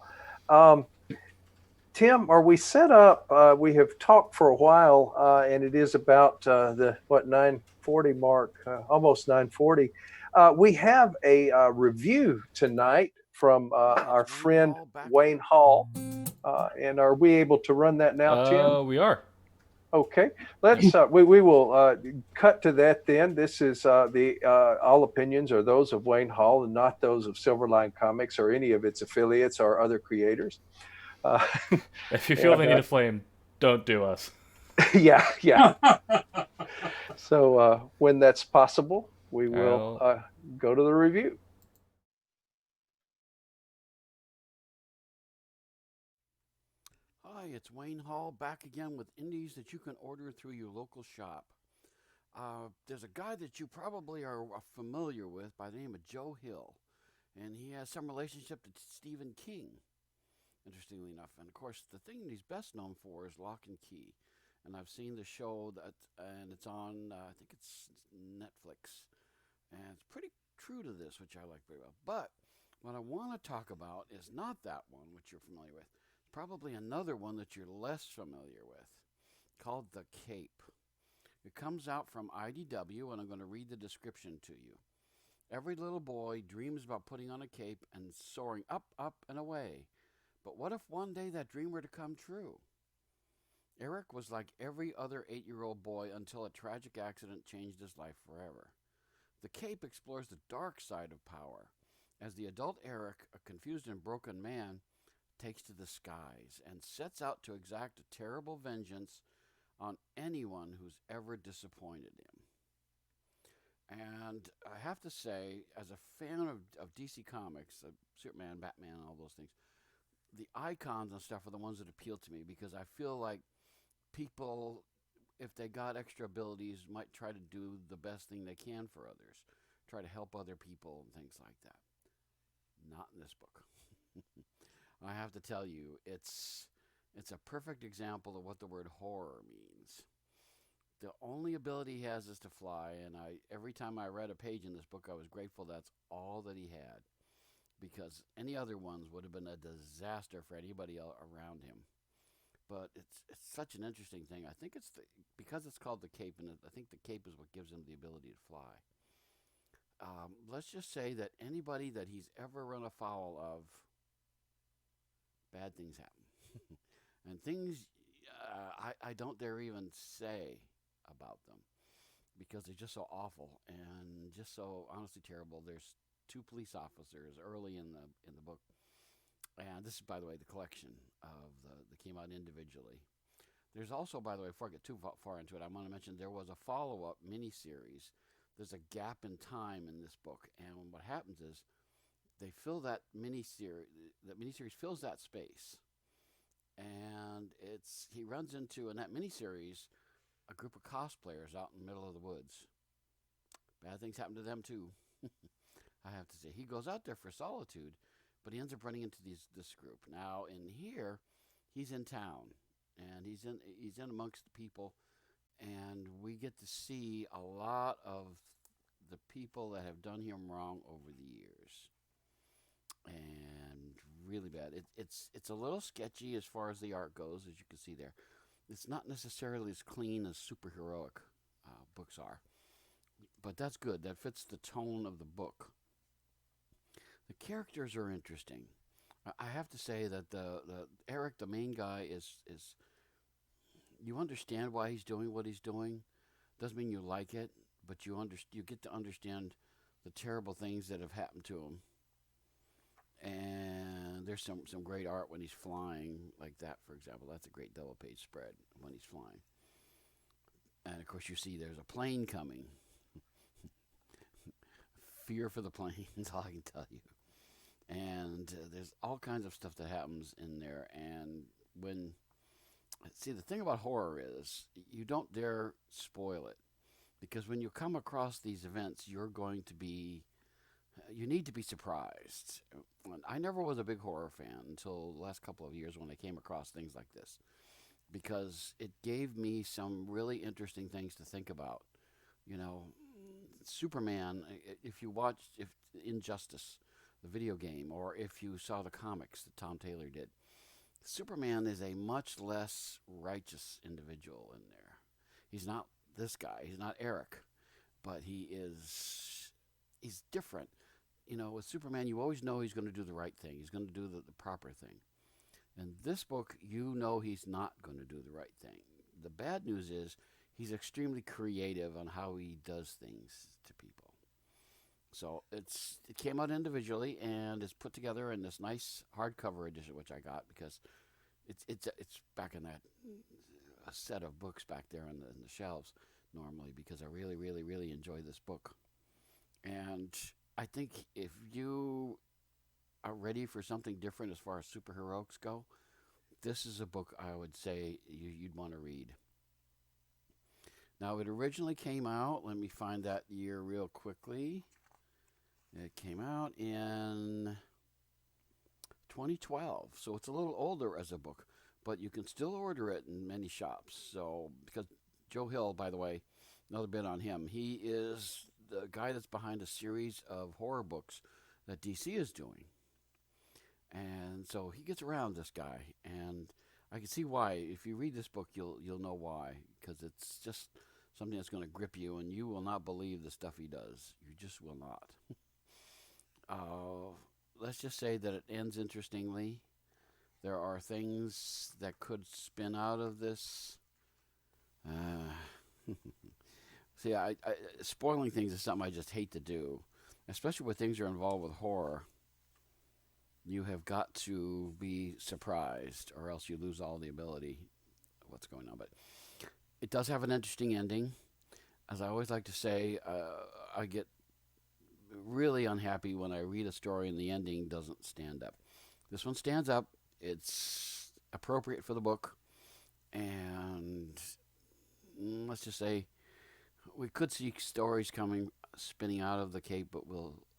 Tim, are we set up? We have talked for a while, and it is about the 9:40 mark, almost 9:40. We have a review tonight from our friend Wayne Hall, and are we able to run that now, Tim? We are. Okay, let's. We will cut to that then. This is all opinions are those of Wayne Hall and not those of Silverline Comics or any of its affiliates or other creators. If you feel they need a flame, don't do us. Yeah. So when that's possible, we will go to the review. Hi, it's Wayne Hall back again with indies that you can order through your local shop. There's a guy that you probably are familiar with by the name of Joe Hill, and he has some relationship to Stephen King, interestingly enough. And of course, the thing he's best known for is Lock and Key. And I've seen the show and it's on, I think it's Netflix. And it's pretty true to this, which I like very well. But what I want to talk about is not that one, which you're familiar with. It's probably another one that you're less familiar with, called The Cape. It comes out from IDW, and I'm going to read the description to you. Every little boy dreams about putting on a cape and soaring up, up, and away. But what if one day that dream were to come true? Eric was like every other 8-year-old boy until a tragic accident changed his life forever. The Cape explores the dark side of power, as the adult Eric, a confused and broken man, takes to the skies and sets out to exact a terrible vengeance on anyone who's ever disappointed him. And I have to say, as a fan of DC Comics, Superman, Batman, all those things, the icons and stuff are the ones that appeal to me, because I feel like people, if they got extra abilities, might try to do the best thing they can for others, try to help other people and things like that. Not in this book. I have to tell you, it's a perfect example of what the word horror means. The only ability he has is to fly, and every time I read a page in this book, I was grateful that's all that he had, because any other ones would have been a disaster for anybody around him. But it's such an interesting thing. I think because it's called the Cape, and I think the Cape is what gives him the ability to fly. Let's just say that anybody that he's ever run afoul of, bad things happen. And things I don't dare even say about them, because they're just so awful and just so honestly terrible. There's 2 police officers early in the book. And this is, by the way, the collection of that came out individually. There's also, by the way, before I get too far into it, I want to mention there was a follow-up miniseries. There's a gap in time in this book, and what happens is they fill that miniseries. The miniseries fills that space, and he runs into, in that miniseries, a group of cosplayers out in the middle of the woods. Bad things happen to them too. I have to say, he goes out there for solitude, but he ends up running into this group. Now, in here, he's in town, and he's in amongst the people, and we get to see a lot of the people that have done him wrong over the years. And really bad. It's a little sketchy as far as the art goes, as you can see there. It's not necessarily as clean as superheroic books are, but that's good. That fits the tone of the book. The characters are interesting. I have to say that the Eric, the main guy, is you understand why he's doing what he's doing. Doesn't mean you like it, but you get to understand the terrible things that have happened to him. And there's some great art when he's flying, like that, for example. That's a great double-page spread when he's flying. And, of course, you see there's a plane coming. Fear for the plane is all I can tell you. And there's all kinds of stuff that happens in there. And the thing about horror is you don't dare spoil it, because when you come across these events, you need to be surprised. And I never was a big horror fan until the last couple of years when I came across things like this, because it gave me some really interesting things to think about. Superman, if you watched Injustice, the video game, or if you saw the comics that Tom Taylor did, Superman is a much less righteous individual in there. He's not this guy. He's not Eric, but he's different. With Superman, you always know he's going to do the right thing. He's going to do the proper thing. In this book, he's not going to do the right thing. The bad news is he's extremely creative on how he does things to people. So it came out individually, and it's put together in this nice hardcover edition, which I got because it's back in that set of books back there in the shelves normally, because I really, really, really enjoy this book. And I think if you are ready for something different as far as superheroics go, this is a book I would say you'd want to read. Now, it originally came out, let me find that year real quickly. It came out in 2012, so it's a little older as a book, but you can still order it in many shops. So, because Joe Hill, by the way, another bit on him, he is the guy that's behind a series of horror books that DC is doing. And so he gets around, this guy, and I can see why. If you read this book, you'll know why, because it's just something that's going to grip you, and you will not believe the stuff he does. You just will not. Let's just say that it ends interestingly. There are things that could spin out of this. See, I spoiling things is something I just hate to do, especially when things are involved with horror. You have got to be surprised, or else you lose all the ability of what's going on. But it does have an interesting ending. As I always like to say, I get really unhappy when I read a story and the ending doesn't stand up. This one stands up. It's appropriate for the book. And let's just say we could see stories spinning out of the Cape, but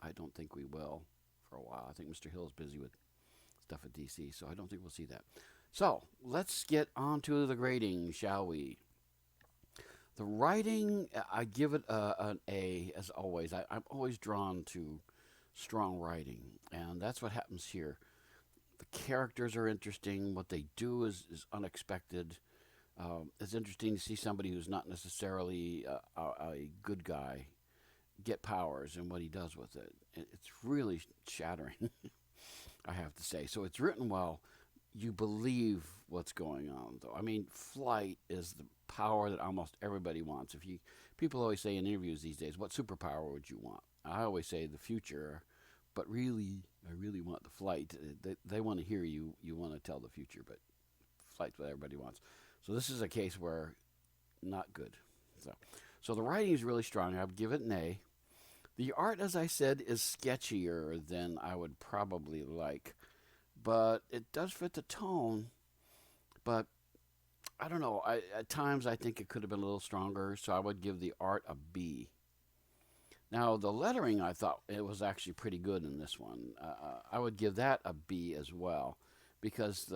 I don't think we will for a while. I think Mr. Hill is busy with stuff at DC, so I don't think we'll see that. So let's get on to the grading, shall we? The writing, I give it an A, as always. I'm always drawn to strong writing, and that's what happens here. The characters are interesting. What they do is unexpected. It's interesting to see somebody who's not necessarily a good guy get powers and what he does with it. It's really shattering, I have to say. So it's written well. You believe what's going on, though. I mean, flight is the power that almost everybody wants. People always say in interviews these days, what superpower would you want? I always say the future, but really, I really want the flight. They want to hear you. You want to tell the future, but flight's what everybody wants. So this is a case where not good. So the writing is really strong. I would give it an A. The art, as I said, is sketchier than I would probably like, but it does fit the tone. But I don't know. At times I think it could have been a little stronger, so I would give the art a B. Now, the lettering, I thought it was actually pretty good in this one. I would give that a B as well, because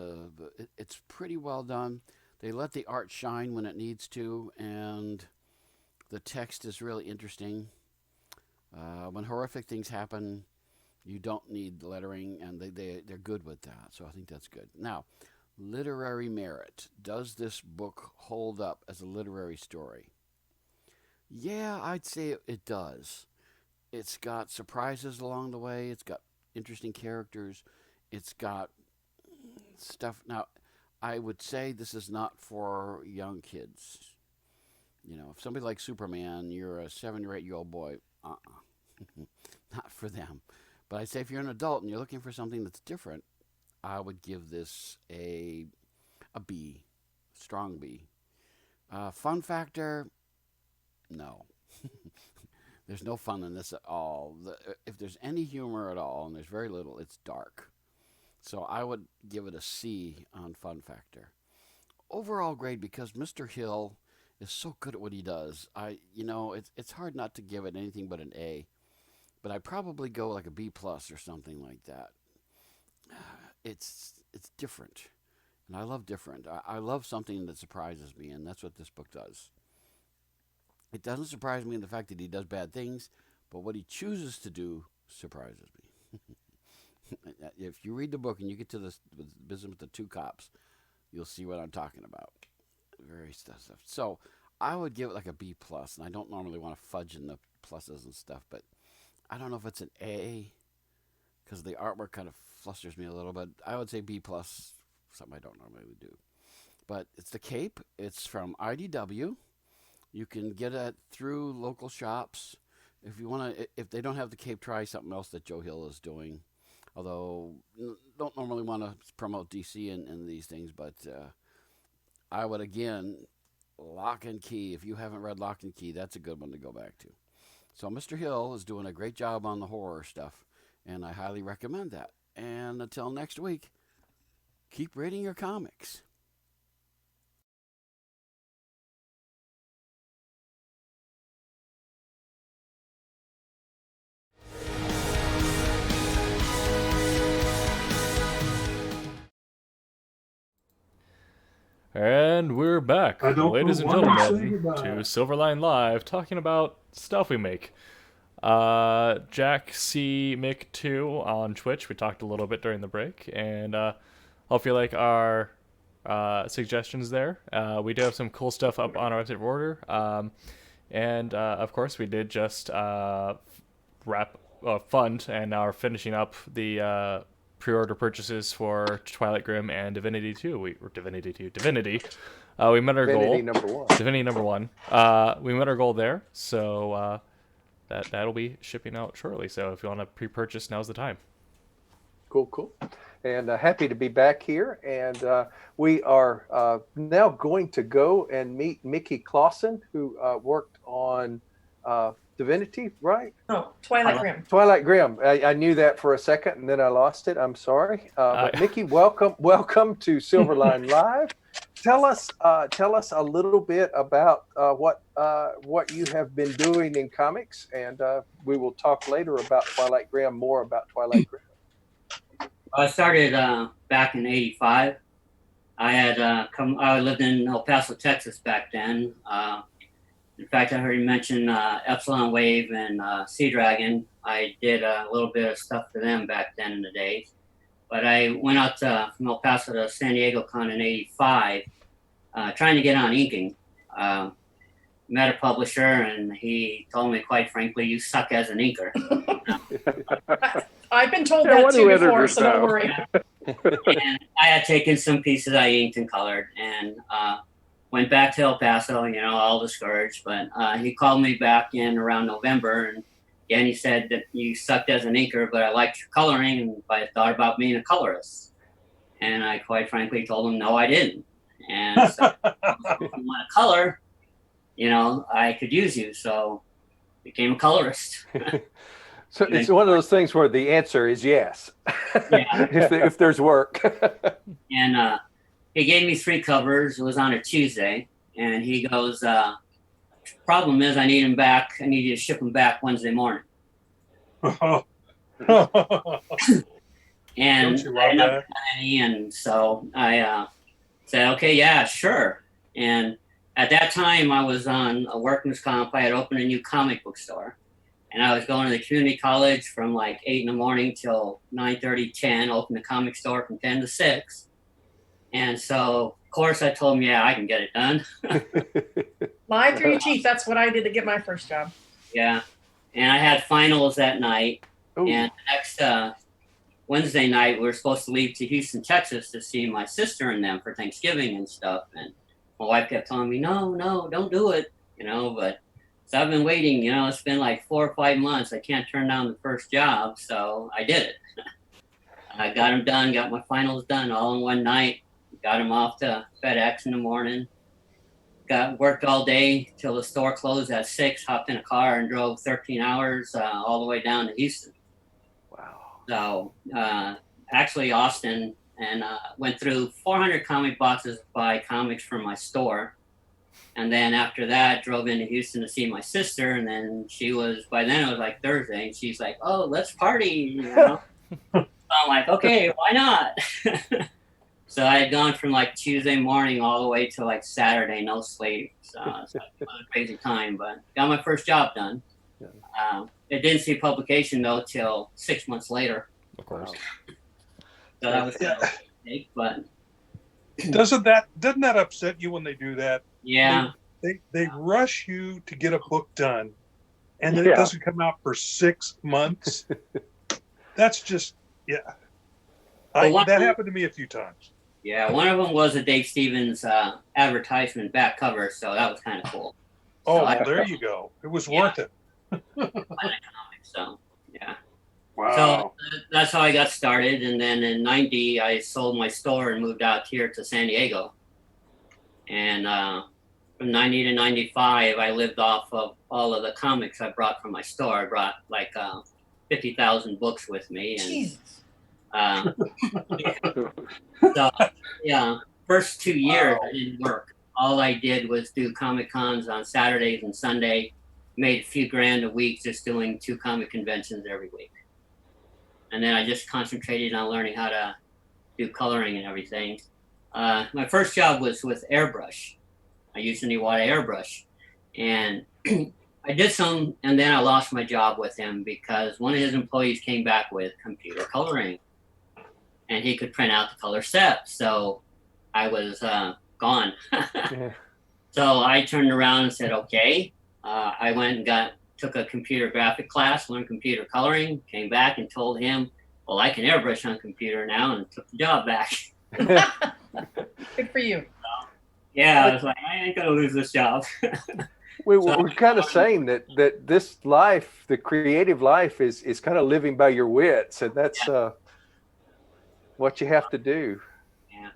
it's pretty well done. They let the art shine when it needs to, and the text is really interesting. When horrific things happen, you don't need the lettering, and they're good with that, so I think that's good. Now, literary merit. Does this book hold up as a literary story? Yeah, I'd say it does. It's got surprises along the way. It's got interesting characters. It's got stuff. Now, I would say this is not for young kids. You know, if somebody like Superman, you're a 7 or 8 year old boy, not for them. But I'd say if you're an adult and you're looking for something that's different, I would give this a B, strong B. Fun factor, no. There's no fun in this at all. If there's any humor at all, and there's very little, it's dark. So I would give it a C on fun factor. Overall grade, because Mr. Hill is so good at what he does. It's hard not to give it anything but an A. But I'd probably go like a B plus or something like that. It's different, and I love different. I love something that surprises me, and that's what this book does. It doesn't surprise me in the fact that he does bad things, but what he chooses to do surprises me. If you read the book and you get to this business with the two cops, you'll see what I'm talking about. Very stuff. So I would give it like a B plus, and I don't normally want to fudge in the pluses and stuff, but I don't know if it's an A, because the artwork kind of flusters me a little, but I would say B plus, something I don't normally do. But it's the Cape. It's from IDW. You can get it through local shops. If they don't have the Cape, try something else that Joe Hill is doing. Although, don't normally want to promote DC in these things, but I would, again, Lock and Key. If you haven't read Lock and Key, that's a good one to go back to. So Mr. Hill is doing a great job on the horror stuff, and I highly recommend that. And until next week, keep reading your comics. And we're back, I don't ladies and know why you gentlemen, say goodbye. to Silverline Live, talking about stuff we make. Jack C. Mick 2 on Twitch, we talked a little bit during the break, and hope you like our suggestions there. We do have some cool stuff up on our website for order, and of course we did just fund and are finishing up the pre-order purchases for Twilight Grimm and Divinity 2. Divinity. We met our goal. Divinity number one. We met our goal there, so that'll be shipping out shortly. So if you want to pre-purchase, now's the time. Cool. And happy to be back here. And we are now going to go and meet Mickey Clausen, who worked on Divinity, right? Oh, Twilight Grimm. Twilight Grimm. I knew that for a second, and then I lost it. I'm sorry. But Mickey, welcome to Silverline Live. Tell us a little bit about what you have been doing in comics, and we will talk later about Twilight Grimm, more about Twilight Grimm. I started back in '85. I had I lived in El Paso, Texas back then. In fact, I heard you mention Epsilon Wave and Sea Dragon. I did a little bit of stuff for them back then in the days. But I went out from El Paso to San Diego Con in '85, trying to get on inking. Met a publisher, and he told me, quite frankly, you suck as an inker. I've been told that too before, so don't worry. And I had taken some pieces I inked and colored, and went back to El Paso, all discouraged. But he called me back in around November, and again, he said that you sucked as an inker, but I liked your coloring, and I thought about being a colorist. And I quite frankly told him, no, I didn't. And so, if you want to color, I could use you. So became a colorist. So it's one of those things where the answer is yes, Yeah. if there's work. And he gave me 3 covers. It was on a Tuesday. And he goes, problem is I need him back. I need you to ship him back Wednesday morning. And Don't you I love never that? got any, and so I said, okay, yeah, sure. And at that time, I was on a workman's comp. I had opened a new comic book store. And I was going to the community college from like 8 in the morning till 9:30, 10, open the comic store from 10 to 6. And so, of course, I told him, yeah, I can get it done. Lie through your teeth. That's what I did to get my first job. Yeah. And I had finals that night. Ooh. And the next Wednesday night, we were supposed to leave to Houston, Texas to see my sister and them for Thanksgiving and stuff. And my wife kept telling me, no, don't do it, but so I've been waiting, it's been like 4 or 5 months. I can't turn down the first job. So I did it. I got them done, got my finals done all in one night, got them off to FedEx in the morning, worked all day till the store closed at 6, hopped in a car and drove 13 hours all the way down to Houston. Wow. So actually Austin, and went through 400 comic boxes to buy comics from my store. And then after that, drove into Houston to see my sister. And then by then it was like Thursday, and she's like, oh, let's party. So I'm like, okay, why not? So I had gone from like Tuesday morning all the way to like Saturday, no sleep. So it was a crazy time, but got my first job done. It didn't see publication though till 6 months later. Of course. So that was a mistake, but Doesn't that upset you when they do that? yeah. They rush you to get a book done, and then it doesn't come out for 6 months. That's just that happened to me a few times. Yeah, one of them was a Dave Stevens advertisement back cover, so that was kind of cool. Oh, there you go. It was worth it. So, yeah. Wow. So that's how I got started. And then in '90, I sold my store and moved out here to San Diego. And from '90 to '95, I lived off of all of the comics I brought from my store. I brought like 50,000 books with me. And Jesus. So, yeah, first 2 years I didn't work. All I did was do Comic Cons on Saturdays and Sunday. Made a few grand a week just doing 2 comic conventions every week. And then I just concentrated on learning how to do coloring and everything. My first job was with airbrush. I used an Iwata airbrush. And I did some, and then I lost my job with him because one of his employees came back with computer coloring. And he could print out the color set. So I was gone. So I turned around and said, okay. I went and took a computer graphic class, learned computer coloring, came back and told him, well, I can airbrush on computer now, and took the job back. Good for you. Yeah, I was like, I ain't going to lose this job. We're kind of saying that this life, the creative life, is kind of living by your wits, and that's what you have to do. Yeah.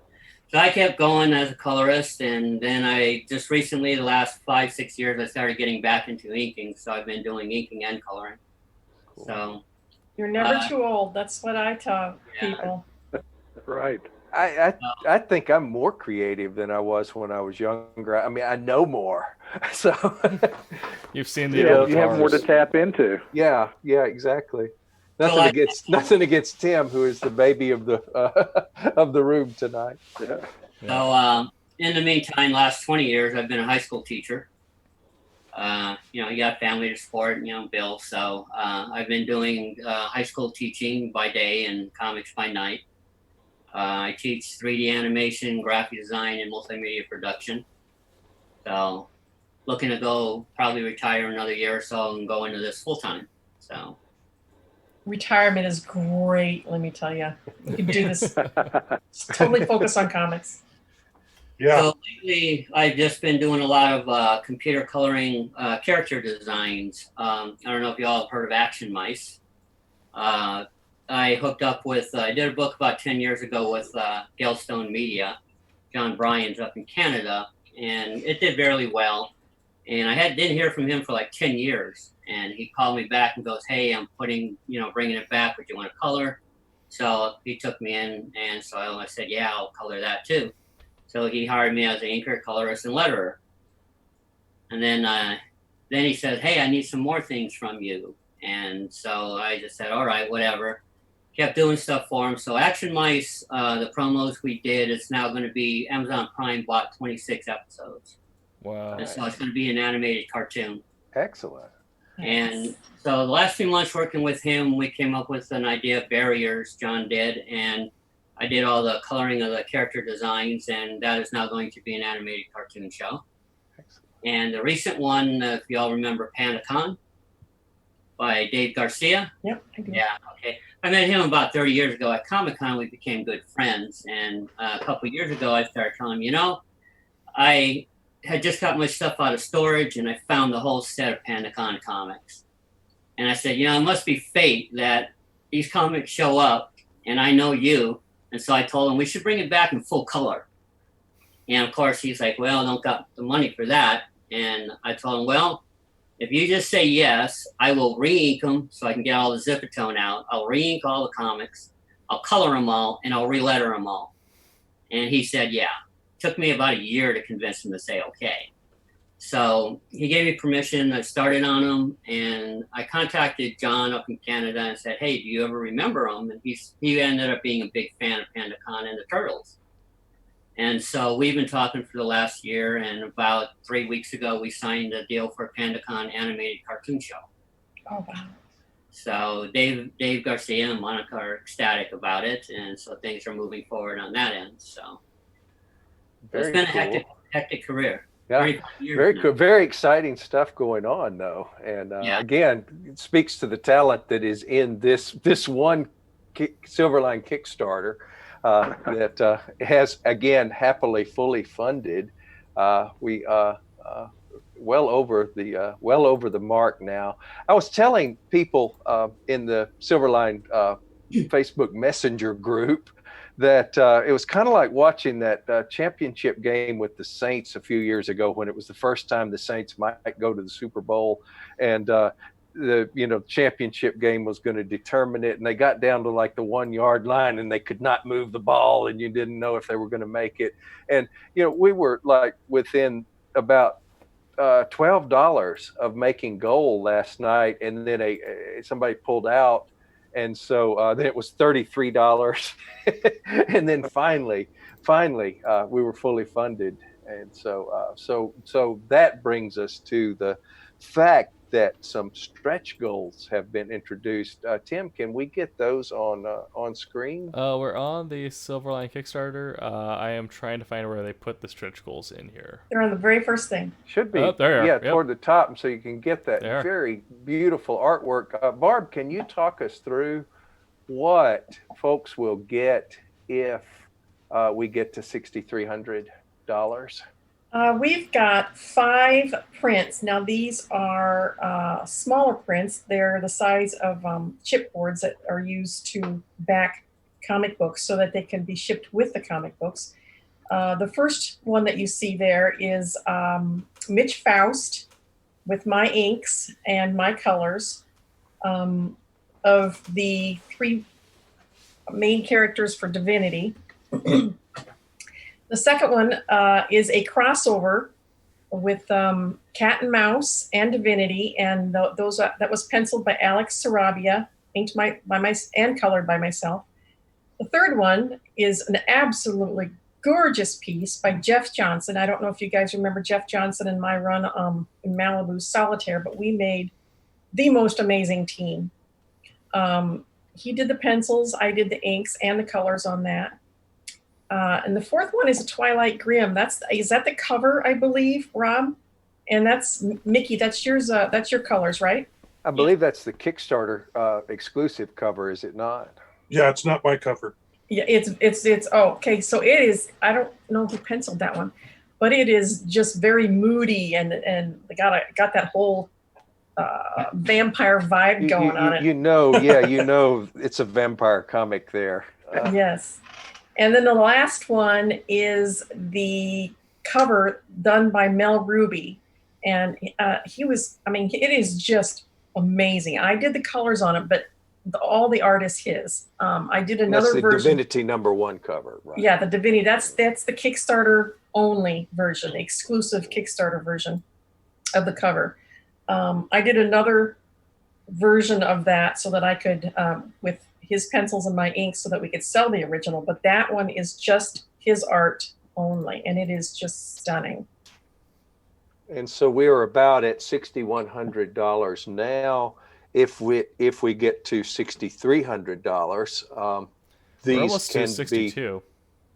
So I kept going as a colorist, and then I just recently, the last 5-6 years, I started getting back into inking. So I've been doing inking and coloring. Cool. So you're never too old. That's what I tell people. Right. I think I'm more creative than I was when I was younger. I mean, I know more. So you've seen the you have more to tap into. Yeah, exactly. Nothing against Tim, who is the baby of the room tonight. Yeah. So in the meantime, last 20 years, I've been a high school teacher. You got family to support, bills. So I've been doing high school teaching by day and comics by night. I teach 3D animation, graphic design, and multimedia production. So looking to probably retire another year or so and go into this full time. So retirement is great, let me tell you. You can do this. Totally focus on comics. Yeah. So lately, I've just been doing a lot of computer coloring character designs. I don't know if y'all have heard of Action Mice. I hooked up with, I did a book about 10 years ago with Galestone Media. John Bryan's up in Canada, and it did very well. And I didn't hear from him for like 10 years. And he called me back and goes, hey, I'm bringing it back. Would you want to color? So he took me in, and so I said, yeah, I'll color that too. So he hired me as an inker, colorist, and letterer. And then he said, hey, I need some more things from you. And so I just said, all right, whatever. Kept doing stuff for him. So Action Mice, the promos we did, it's now going to be Amazon Prime bought 26 episodes. Wow. And so it's going to be an animated cartoon. Excellent. And so the last few months working with him, we came up with an idea of barriers, John did, and I did all the coloring of the character designs, and that is now going to be an animated cartoon show. Excellent. And the recent one, if y'all remember PandaCon by Dave Garcia. Yep, I do. Yeah, okay. I met him about 30 years ago at Comic-Con. We became good friends, and a couple of years ago, I started telling him, I had just got my stuff out of storage, and I found the whole set of PandaCon comics. And I said, it must be fate that these comics show up, and I know you. And so I told him we should bring it back in full color. And of course, he's like, well, I don't got the money for that. And I told him, well, if you just say yes, I will re-ink them so I can get all the Zipatone out. I'll re-ink all the comics. I'll color them all, and I'll re-letter them all. And he said, yeah. Took me about a year to convince him to say okay. So he gave me permission. I started on them, and I contacted John up in Canada and said, hey, do you ever remember them? And he ended up being a big fan of PandaCon and the Turtles. And so we've been talking for the last year, and about 3 weeks ago, we signed a deal for a PandaCon animated cartoon show. Oh, wow. So Dave Garcia and Monica are ecstatic about it, and so things are moving forward on that end. So it's been a hectic career. Yeah, very cool. Very exciting stuff going on, though. And again, it speaks to the talent that is in this one Silverline Kickstarter that has, again, happily fully funded. We well over the mark now. I was telling people in the Silverline Facebook Messenger group that it was kind of like watching that championship game with the Saints a few years ago when it was the first time the Saints might go to the Super Bowl. And the championship game was going to determine it, and they got down to like the 1 yard line and they could not move the ball, and you didn't know if they were going to make it. And we were like within about $12 of making goal last night, and then somebody pulled out, and so then it was $33, and then finally we were fully funded. And so that brings us to the fact that some stretch goals have been introduced. Tim, can we get those on screen? We're on the Silverline Kickstarter. I am trying to find where they put the stretch goals in here. They're on the very first thing. Should be. Oh, there you are. Yep. Toward the top, so you can get that very beautiful artwork. Barb, can you talk us through what folks will get if we get to $6,300? We've got 5 prints. Now, these are smaller prints. They're the size of chipboards that are used to back comic books so that they can be shipped with the comic books. The first one that you see there is Mitch Faust with my inks and my colors of the 3 main characters for Divinity. The second one is a crossover with Cat and Mouse and Divinity, and that was penciled by Alex Sarabia, inked and colored by myself. The third one is an absolutely gorgeous piece by Jeff Johnson. I don't know if you guys remember Jeff Johnson and my run in Malibu Solitaire, but we made the most amazing team. He did the pencils, I did the inks and the colors on that. And the fourth one is a Twilight Grimm. Is that the cover, I believe, Rob? And that's Mickey. That's yours. That's your colors, right? I believe that's the Kickstarter exclusive cover, is it not? Yeah, it's not my cover. Yeah, it's okay. So it is. I don't know who penciled that one, but it is just very moody and got that whole vampire vibe going on it. It's a vampire comic there. Yes. And then the last one is the cover done by Mel Ruby. And it is just amazing. I did the colors on it, but all the art is his. I did another version. That's the Divinity #1 cover, right? Yeah, the Divinity. That's the Kickstarter only version, the exclusive Kickstarter version of the cover. I did another version of that so that I could, with his pencils and my ink, so that we could sell the original, but that one is just his art only, and it is just stunning. And so we are about at $6,100 now. If we get to $6,300, these almost can to 62.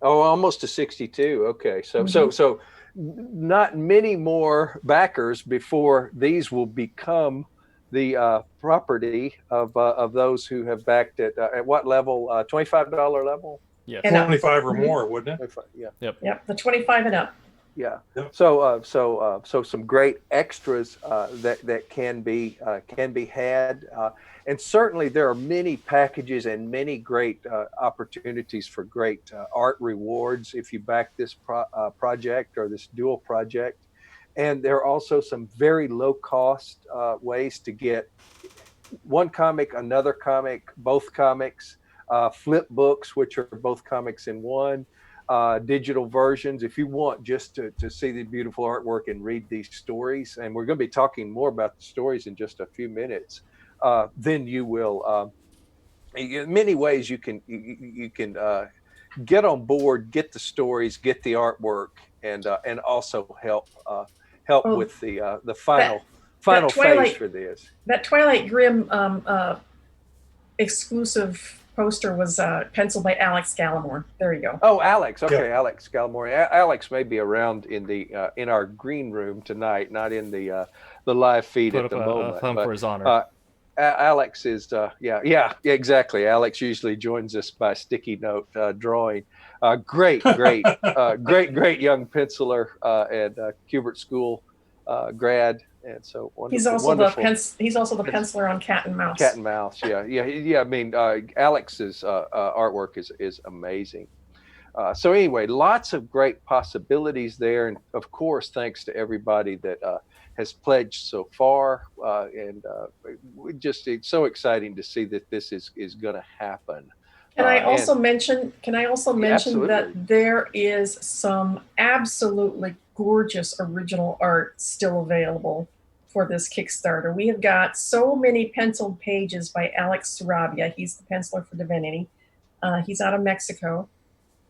Almost to 62. Okay, so not many more backers before these will become the property of those who have backed at what level? $25 level? Yeah, 25 or more, wouldn't it? 25, yeah. Yep, the 25 and up. Yeah. Yep. So some great extras that can be had, and certainly there are many packages and many great opportunities for great art rewards if you back this project or this dual project. And there are also some very low cost ways to get one comic, another comic, both comics, flip books, which are both comics in one, digital versions. If you want just to see the beautiful artwork and read these stories, and we're going to be talking more about the stories in just a few minutes, then you will, in many ways you can get on board, get the stories, get the artwork, and also help with the final phase for this. That Twilight Grimm exclusive poster was penciled by Alex Gallimore. There you go. Oh, Alex. Okay, Yeah. Alex Gallimore. Alex may be around in our green room tonight, not in the live feed Put at the up moment. a thumb but, for his honor. Alex is yeah, exactly. Alex usually joins us by sticky note drawing. Great young penciler and Kubert School grad, and so wonderful. He's also the penciler on Cat and Mouse. Cat and Mouse, yeah. I mean, Alex's artwork is amazing. So anyway, lots of great possibilities there, and of course, thanks to everybody that has pledged so far. It's so exciting to see that this is going to happen. Can I also mention? Absolutely. That there is some absolutely gorgeous original art still available for this Kickstarter. We have got so many penciled pages by Alex Sarabia. He's the penciler for Divinity. He's out of Mexico.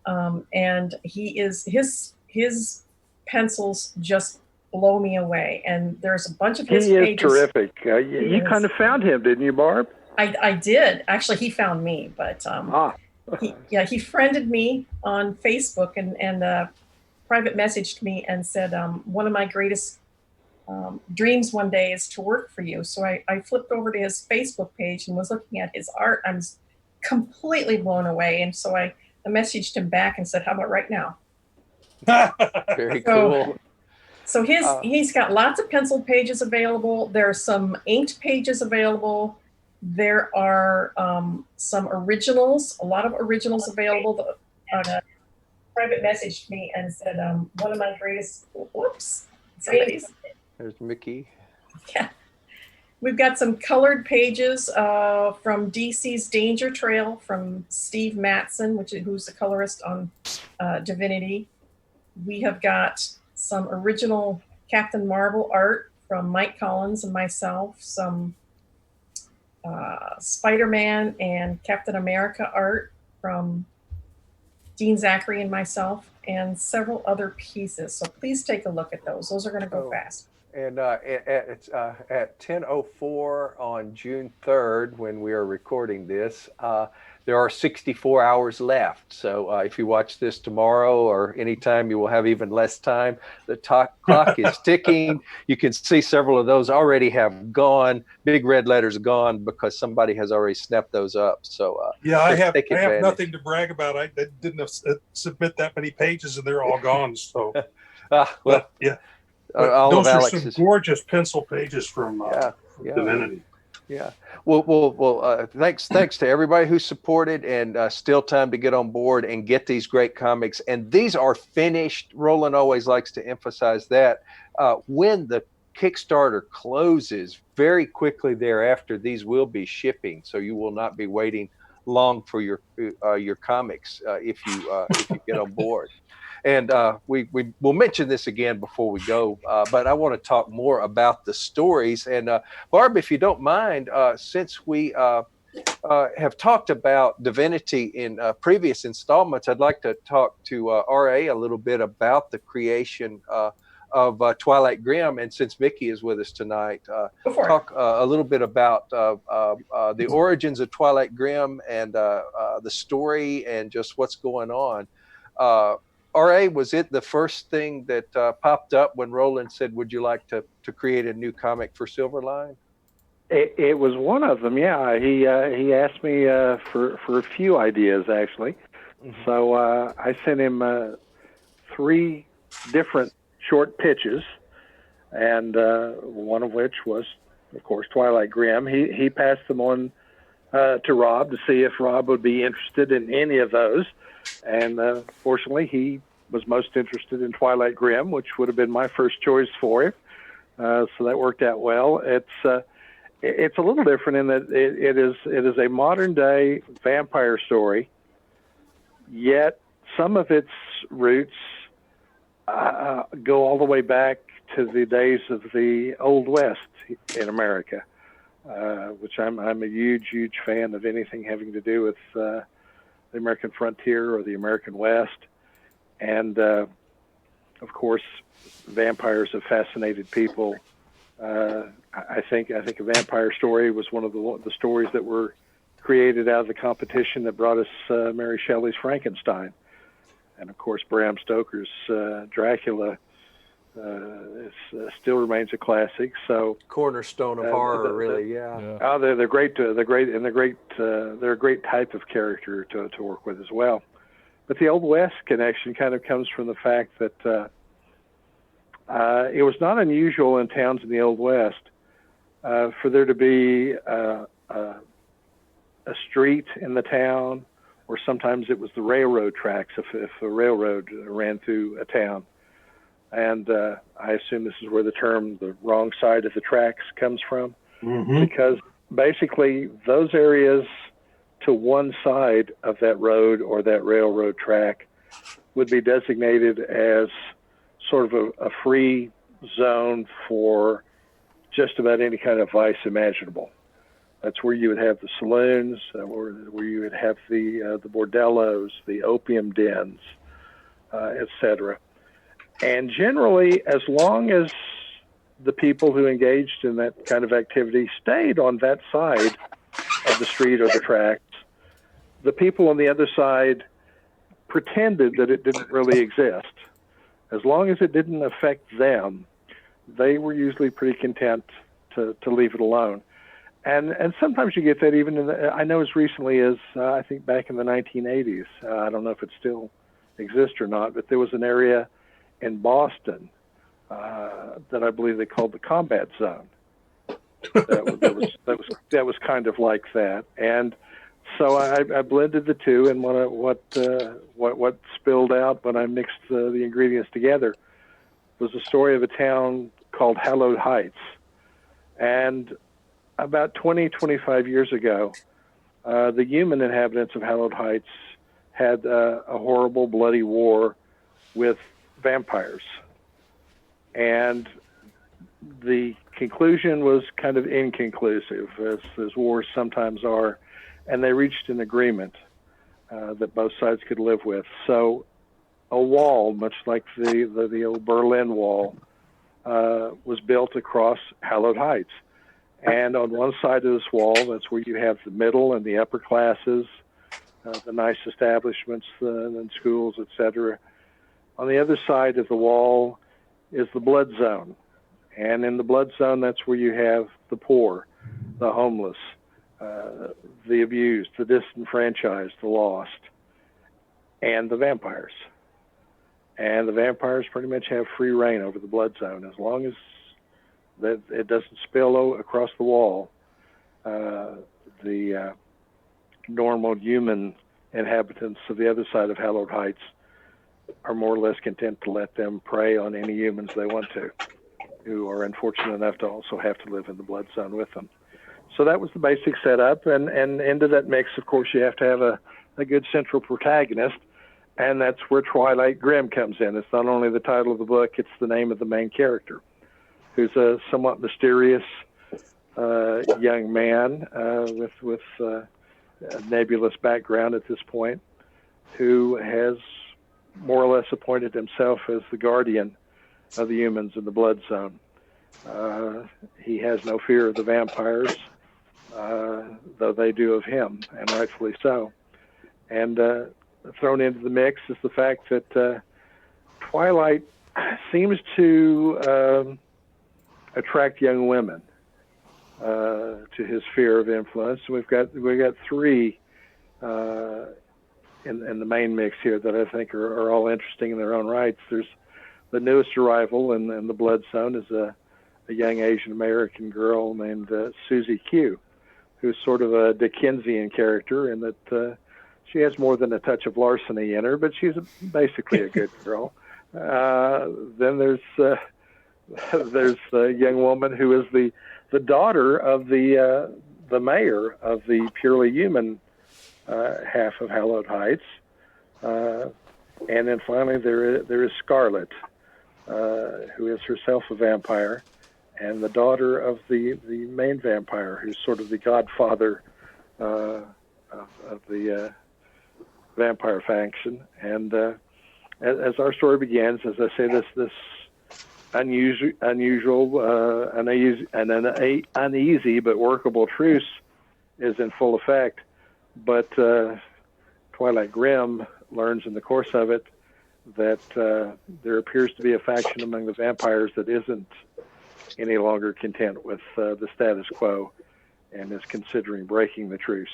And his pencils just blow me away. And there's a bunch of his pages. He is terrific. You kind of found him, didn't you, Barb? I did. Actually, he found me, but he friended me on Facebook and private messaged me and said, one of my greatest dreams one day is to work for you. So I flipped over to his Facebook page and was looking at his art. I was completely blown away. And so I messaged him back and said, how about right now? Very cool. So he's got lots of penciled pages available. There are some inked pages available. There are some originals, a lot of originals available. Private messaged me and said, one of my greatest, There's Mickey. Yeah. We've got some colored pages from DC's Danger Trail from Steve Matson, who's the colorist on Divinity. We have got some original Captain Marvel art from Mike Collins and myself, some Spider-Man and Captain America art from Dean Zachary and myself, and several other pieces. So please take a look at those. Those are going to go fast. And at 10:04 on June 3rd, when we are recording this, there are 64 hours left. So if you watch this tomorrow or anytime, you will have even less time. The clock is ticking. You can see several of those already have gone. Big red letters gone because somebody has already snapped those up. So I have nothing to brag about. I didn't submit that many pages, and they're all gone. So yeah. Those are some gorgeous pencil pages from Divinity. Yeah. Well. Thanks to everybody who supported, and still time to get on board and get these great comics. And these are finished. Roland always likes to emphasize that when the Kickstarter closes, very quickly thereafter, these will be shipping. So you will not be waiting long for your comics if you get on board. And we'll mention this again before we go, but I want to talk more about the stories. And Barb, if you don't mind, since we have talked about Divinity in previous installments, I'd like to talk to R.A. a little bit about the creation of Twilight Grimm. And since Mickey is with us tonight, talk a little bit about the origins of Twilight Grimm and the story and just what's going on. R.A., was it the first thing that popped up when Roland said, would you like to create a new comic for Silverline? It was one of them, yeah. He asked me for a few ideas, actually. Mm-hmm. So I sent him 3 different short pitches, and one of which was, of course, Twilight Grimm. He passed them on to Rob to see if Rob would be interested in any of those. And fortunately, he was most interested in Twilight Grimm, which would have been my first choice for him. So that worked out well. It's a little different in that it is a modern day vampire story, yet some of its roots go all the way back to the days of the Old West in America, which I'm a huge fan of anything having to do with the American frontier or the American West. And of course, vampires have fascinated people. I think a vampire story was one of the stories that were created out of the competition that brought us Mary Shelley's Frankenstein. And of course, Bram Stoker's Dracula still remains a classic. So cornerstone of horror, really, yeah. Oh, they're great. They're a great type of character to work with as well. But the Old West connection kind of comes from the fact that it was not unusual in towns in the Old West for there to be a street in the town or sometimes it was the railroad tracks if a railroad ran through a town. And I assume this is where the term "the wrong side of the tracks" comes from, because basically those areas to one side of that road or that railroad track would be designated as sort of a free zone for just about any kind of vice imaginable. That's where you would have the saloons, where you would have the bordellos, the opium dens, etc. And generally, as long as the people who engaged in that kind of activity stayed on that side of the street or the tracks, the people on the other side pretended that it didn't really exist. As long as it didn't affect them, they were usually pretty content to leave it alone. And sometimes you get that even in I know as recently as I think back in the 1980s. I don't know if it still exists or not, but there was an area in Boston that I believe they called the combat zone. That was kind of like that. And so I blended the two, and what spilled out when I mixed the ingredients together was the story of a town called Hallowed Heights. And about 25 years ago, the human inhabitants of Hallowed Heights had a horrible, bloody war with vampires. And the conclusion was kind of inconclusive, as wars sometimes are, and they reached an agreement that both sides could live with. So a wall, much like the old Berlin Wall, was built across Hallowed Heights. And on one side of this wall, that's where you have the middle and the upper classes, the nice establishments and schools, etc. On the other side of the wall is the blood zone. And in the blood zone, that's where you have the poor, the homeless, the abused, the disenfranchised, the lost, and the vampires. And the vampires pretty much have free reign over the blood zone as long as that it doesn't spill across the wall. The normal human inhabitants of the other side of Hallowed Heights are more or less content to let them prey on any humans they want to, who are unfortunate enough to also have to live in the blood zone with them. So that was the basic setup, and into that mix, of course, you have to have a good central protagonist, and that's where Twilight Grimm comes in. It's not only the title of the book, it's the name of the main character, who's a somewhat mysterious young man with a nebulous background at this point, who has more or less appointed himself as the guardian of the humans in the blood zone. He has no fear of the vampires, though they do of him, and rightfully so. And thrown into the mix is the fact that Twilight seems to attract young women to his sphere of influence. We've got three in the main mix here that I think are all interesting in their own rights. There's the newest arrival in the blood zone is a young Asian American girl named Susie Q, who's sort of a Dickensian character in that she has more than a touch of larceny in her, but she's basically a good girl. Then there's a young woman who is the daughter of the mayor of the purely human half of Hallowed Heights. And then finally there is Scarlet, who is herself a vampire, and the daughter of the main vampire, who's sort of the godfather of the vampire faction. And as our story begins, as I say, this unusual, uneasy but workable truce is in full effect. But Twilight Grimm learns in the course of it that there appears to be a faction among the vampires that isn't any longer content with the status quo and is considering breaking the truce.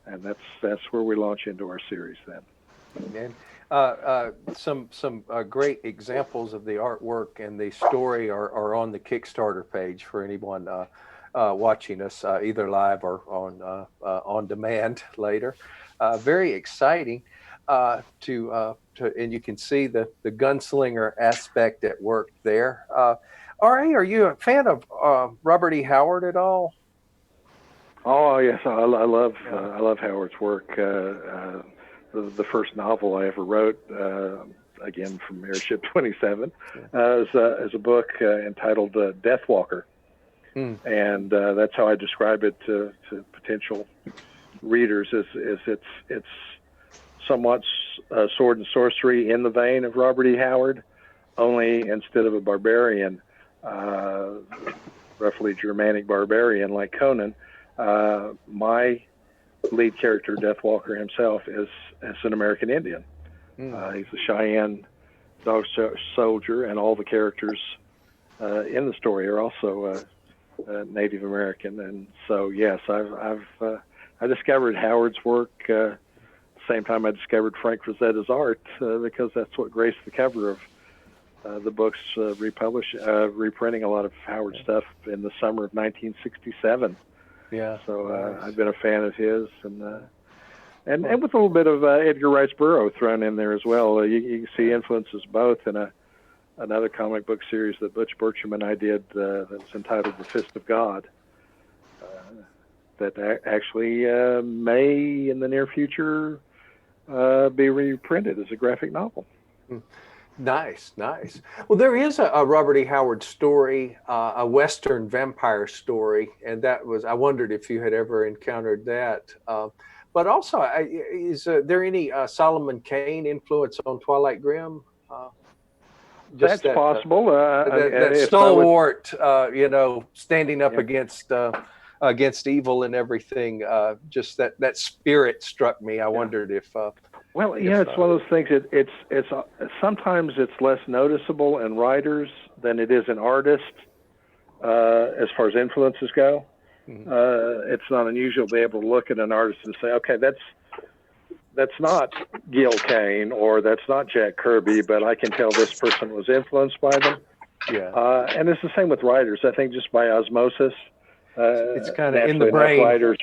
And that's where we launch into our series then. And some great examples of the artwork and the story are on the Kickstarter page for anyone watching us either live or on demand later. Very exciting and you can see the gunslinger aspect at work there. R.A., are you a fan of Robert E. Howard at all? Oh yes, I love Howard's work. The first novel I ever wrote, again from Airship 27, is a book entitled Deathwalker, and that's how I describe it to potential readers. Is it's somewhat sword and sorcery in the vein of Robert E. Howard, only instead of a barbarian, roughly Germanic barbarian like Conan, my lead character, Deathwalker himself, is an American Indian. He's a Cheyenne dog soldier, and all the characters in the story are also Native American. And so, yes, I discovered Howard's work same time I discovered Frank Frazetta's art, because that's what graced the cover of the books, reprinting a lot of Howard stuff in the summer of 1967. Yeah. So nice. I've been a fan of his, and with a little bit of Edgar Rice Burroughs thrown in there as well. You can see influences both in another comic book series that Butch Burcham and I did that's entitled The Fist of God. That actually may, in the near future, be reprinted as a graphic novel. Nice. Well, there is a Robert E. Howard story, a Western vampire story, and I wondered if you had ever encountered that. But also, is there any Solomon Kane influence on Twilight Grimm? That's possible. That stalwart, standing up against evil and everything. Just that spirit struck me. I wondered if. It's one of those things. It's sometimes it's less noticeable in writers than it is in artists, as far as influences go. It's not unusual to be able to look at an artist and say, okay, that's not Gil Kane or that's not Jack Kirby, but I can tell this person was influenced by them. Yeah. And it's the same with writers. I think just by osmosis. It's kind of in the brain. Writers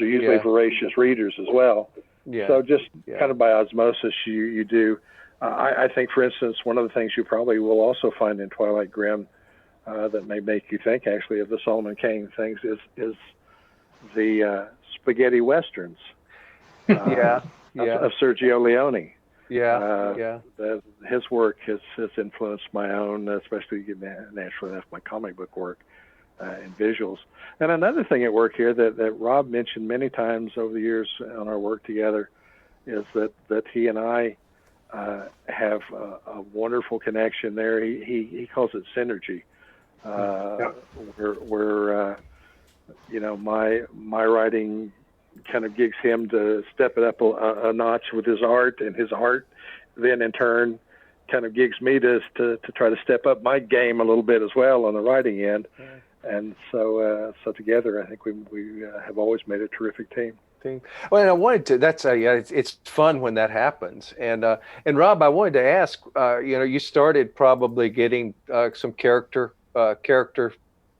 are usually Yeah. voracious readers as well. Yeah. So just kind of by osmosis, you do. I think, for instance, one of the things you probably will also find in Twilight Grimm that may make you think actually of the Solomon Kane things is the spaghetti westerns. Of Sergio Leone. His work has influenced my own, especially naturally enough, my comic book work and visuals. And another thing at work here that Rob mentioned many times over the years on our work together is that he and I have a wonderful connection there. He calls it synergy. Where my writing kind of gigs him to step it up a notch with his art, and his art then in turn kind of gigs me to try to step up my game a little bit as well on the writing end. And so together, I think we have always made a terrific team. Well, and I wanted to. It's fun when that happens. And Rob, I wanted to ask. You started probably getting some character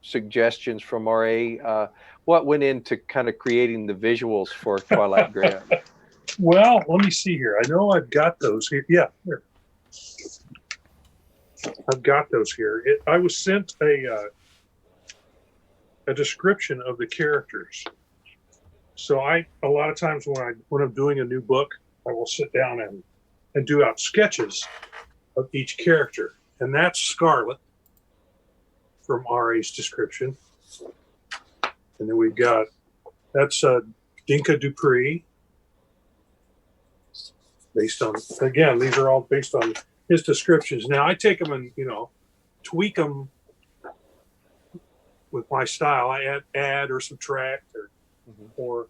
suggestions from RA. What went into kind of creating the visuals for Twilight Grimm? Well, let me see here. I know I've got those here. Yeah, here. I've got those here. I was sent a description of the characters. So a lot of times when I'm doing a new book, I will sit down and do out sketches of each character. And that's Scarlet from RA's description. And then we've got, that's Dinka Dupree. Based on, again, these are all based on his descriptions. Now I take them and, tweak them with my style. I add or subtract or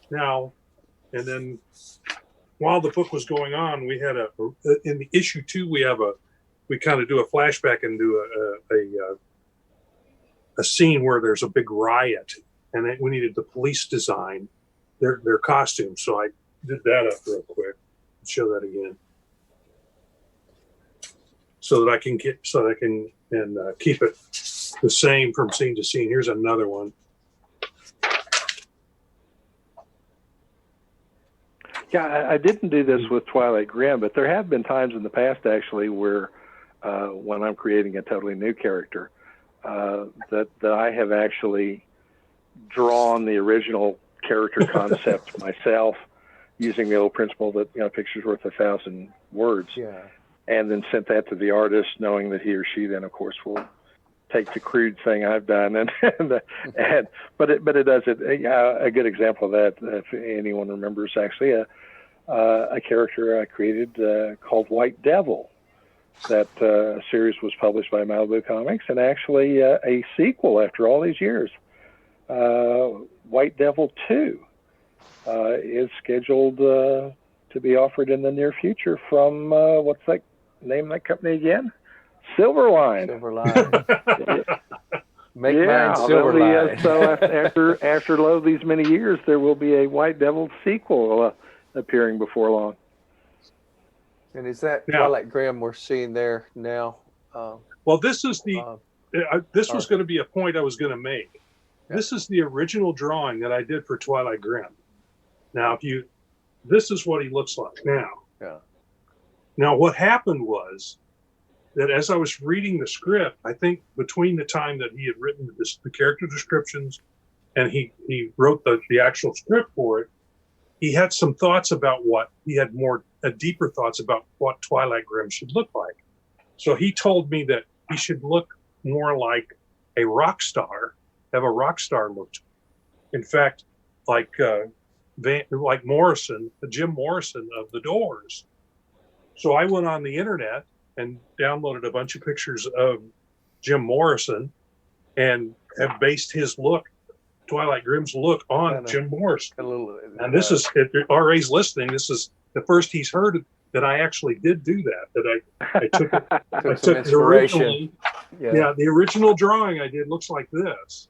now, and then while the book was going on, we had in the issue 2, we kind of do a flashback and do a scene where there's a big riot, and we needed the police design their costumes. So I did that up real quick. Show that again, so that I can keep it it's the same from scene to scene. Here's another one. Yeah, I didn't do this with Twilight Grimm, but there have been times in the past actually where when I'm creating a totally new character, that I have actually drawn the original character concept myself, using the old principle that a picture's worth 1,000 words. Yeah. And then sent that to the artist, knowing that he or she then, of course, will take the crude thing I've done but it does it. A good example of that, if anyone remembers, actually a character I created called White Devil. That series was published by Malibu Comics, and actually a sequel after all these years. White Devil 2 is scheduled to be offered in the near future from what's that name of that company again? Silverline. Make mine Silverline. So after these many years, there will be a White Devil sequel appearing before long. And is that Twilight Grimm we're seeing there now? Well, this is this was going to be a point I was going to make. Yeah. This is the original drawing that I did for Twilight Grimm. Now, this is what he looks like now. Yeah. Now, what happened was that as I was reading the script, I think between the time that he had written the character descriptions and he wrote the actual script for it, he had some thoughts about deeper thoughts about what Twilight Grimm should look like. So he told me that he should look more like a rock star, have a rock star look to him. In fact, like Morrison, the Jim Morrison of the Doors. So I went on the internet and downloaded a bunch of pictures of Jim Morrison and have based his look, Twilight Grimm's look, on Jim Morrison. And this is, if RA's listening, this is the first he's heard that I actually did do that. That I took it. I took it originally. Yeah, the original drawing I did looks like this,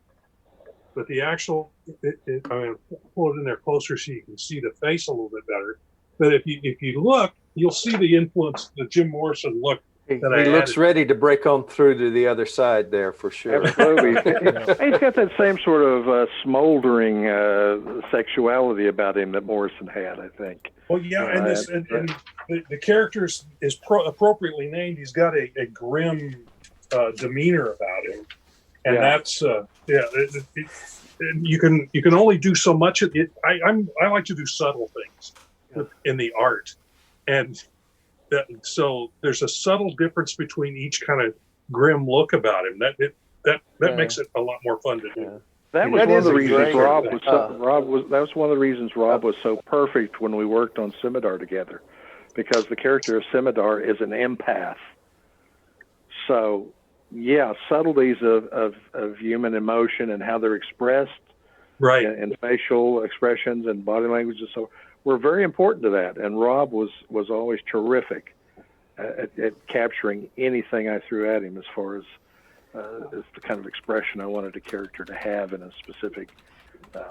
but the actual, I'm going to pull it in there closer so you can see the face a little bit better. But if you look, you'll see the influence, the Jim Morrison look. He looks ready to break on through to the other side there for sure. Absolutely. He's got that same sort of smoldering sexuality about him that Morrison had, I think. Well, yeah, and the character is appropriately named. He's got a grim demeanor about him, and that's you can only do so much of it. I like to do subtle things in the art, and so there's a subtle difference between each kind of grim look about him. That makes it a lot more fun to do. That was one of the reasons Rob was so perfect when we worked on Scimitar together, because the character of Scimitar is an empath. So, yeah, subtleties of human emotion and how they're expressed, right, and facial expressions and body language and so were very important to that. And Rob was always terrific at capturing anything I threw at him as far as the kind of expression I wanted a character to have in a specific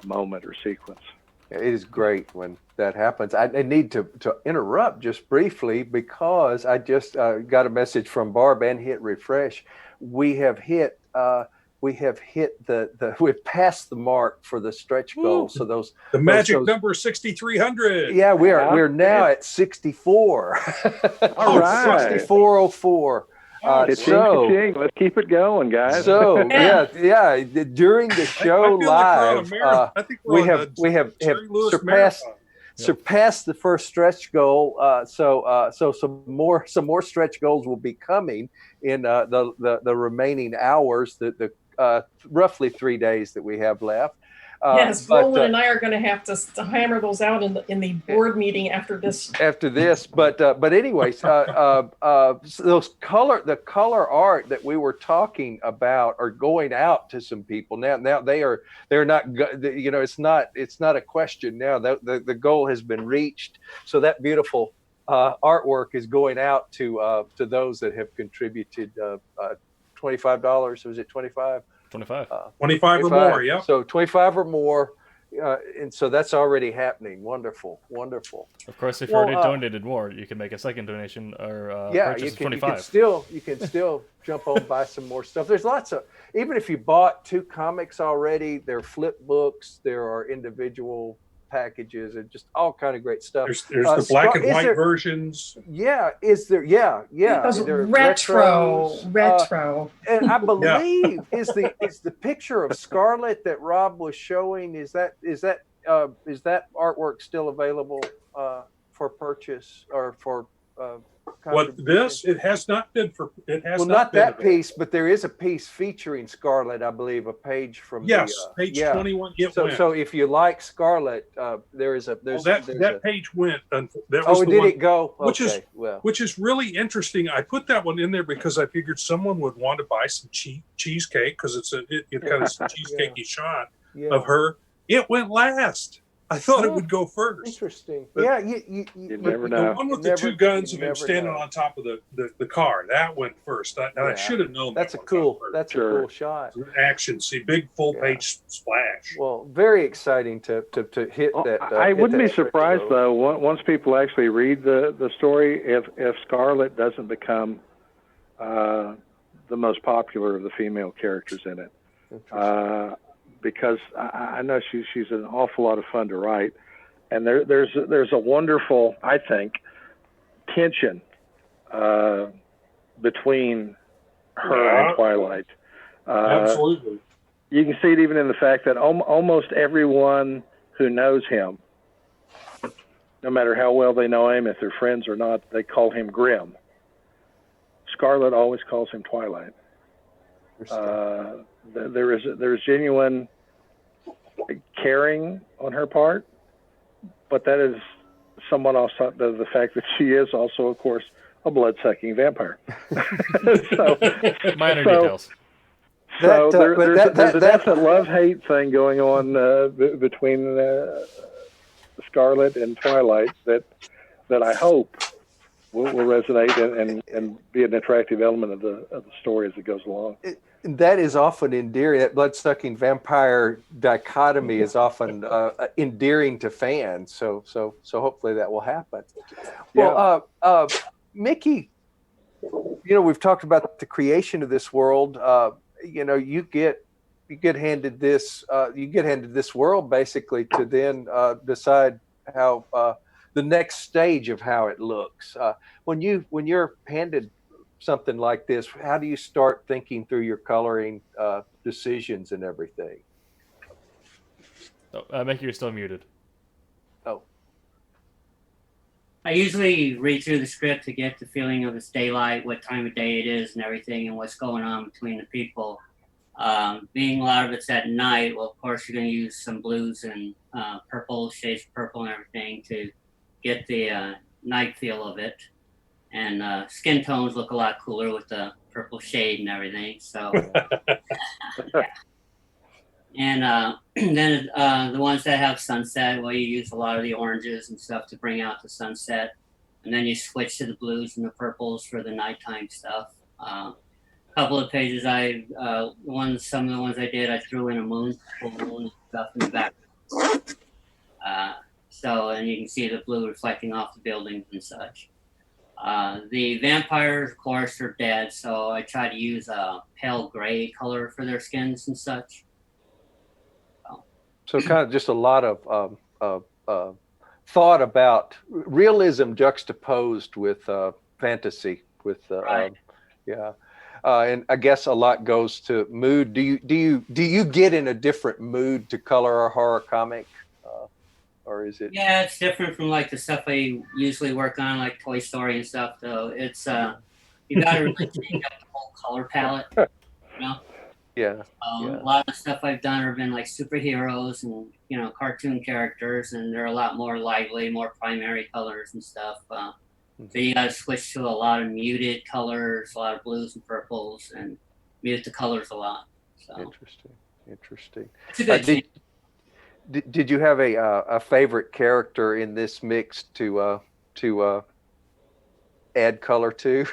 moment or sequence. It is great when that happens. I need to interrupt just briefly because I just got a message from Barb and hit refresh. We've passed the mark for the stretch goal. So the magic number 6,300. Yeah, we're now at 64. All right, 6404. Let's keep it going, guys. So yeah. During the show live, we have surpassed the first stretch goal. So some more stretch goals will be coming in the remaining hours, the roughly 3 days that we have left. Yes, Roland and I are going to have to hammer those out in the board meeting after this. But anyways, the color art that we were talking about are going out to some people now. They're not. It's not a question now. The goal has been reached. So that beautiful artwork is going out to those that have contributed $25. Was it 25? 25. 25 or more, yeah. So 25 or more and so that's already happening. Wonderful, wonderful. Of course, if you Well, already donated more, you can make a second donation or Yeah, purchase you of can 25. you can still jump on, buy some more stuff. There's lots of, even if you bought 2 comics already, there are flip books, there are individual packages, and just all kind of great stuff. There's the black and white versions. Yeah, is there? Yeah. Those There are retro. and I believe is the picture of Scarlet that Rob was showing. Is that artwork still available for purchase or for? It has not been for. It has not been that available. piece, but there is a piece featuring Scarlet, I believe, a page from page 21. So if you like Scarlet, that page went. It go? Which is really interesting. I put that one in there because I figured someone would want to buy some cheesecake because it kind of cheesecakey shot of her. It went last. I thought it would go first. Interesting. But you never know. The one with the 2 guns of him standing on top of the car, that went first. I should have known. That's a cool shot. Action, see, big full page splash. Well, very exciting to hit that. I wouldn't be surprised though once people actually read the story if Scarlet doesn't become the most popular of the female characters in it. Because I know she's an awful lot of fun to write, and there's a wonderful, I think, tension between her and Twilight. Absolutely. You can see it even in the fact that almost everyone who knows him, no matter how well they know him, if they're friends or not, they call him Grimm. Scarlet always calls him Twilight. There's genuine caring on her part, but that is somewhat offset by the fact that she is also, of course, a blood-sucking vampire. Minor details. So there's a definite love-hate thing going on between Scarlet and Twilight that I hope will resonate and be an attractive element of the story as it goes along. That is often endearing. That blood-sucking vampire dichotomy is often endearing to fans. So hopefully that will happen. Well, Mickey, we've talked about the creation of this world. You get handed this world basically to then decide how the next stage of how it looks. When you're handed something like this, how do you start thinking through your coloring decisions and everything? Mickey, you're still muted. Oh. I usually read through the script to get the feeling of its daylight, what time of day it is and everything, and what's going on between the people. Being a lot of it's at night, well, of course, you're going to use some blues and purple, shades of purple and everything to get the night feel of it. And skin tones look a lot cooler with the purple shade and everything. So, and then the ones that have sunset, well, you use a lot of the oranges and stuff to bring out the sunset, and then you switch to the blues and the purples for the nighttime stuff. A couple of pages, some of the ones I did, I threw in a moon, full moon and stuff in the back. And you can see the blue reflecting off the buildings and such. The vampires, of course, are dead, so I try to use a pale gray color for their skins and such. So kind of just a lot of thought about realism juxtaposed with fantasy. Right. And I guess a lot goes to mood. Do you get in a different mood to color a horror comic? Or is it? Yeah, it's different from like the stuff I usually work on, like Toy Story and stuff. Though it's you got to really change up the whole color palette. Yeah. A lot of the stuff I've done have been like superheroes and cartoon characters, and they're a lot more lively, more primary colors and stuff. So you got to switch to a lot of muted colors, a lot of blues and purples, and mute the colors a lot. So. Interesting. It's a good change. Did you have a favorite character in this mix to add color to?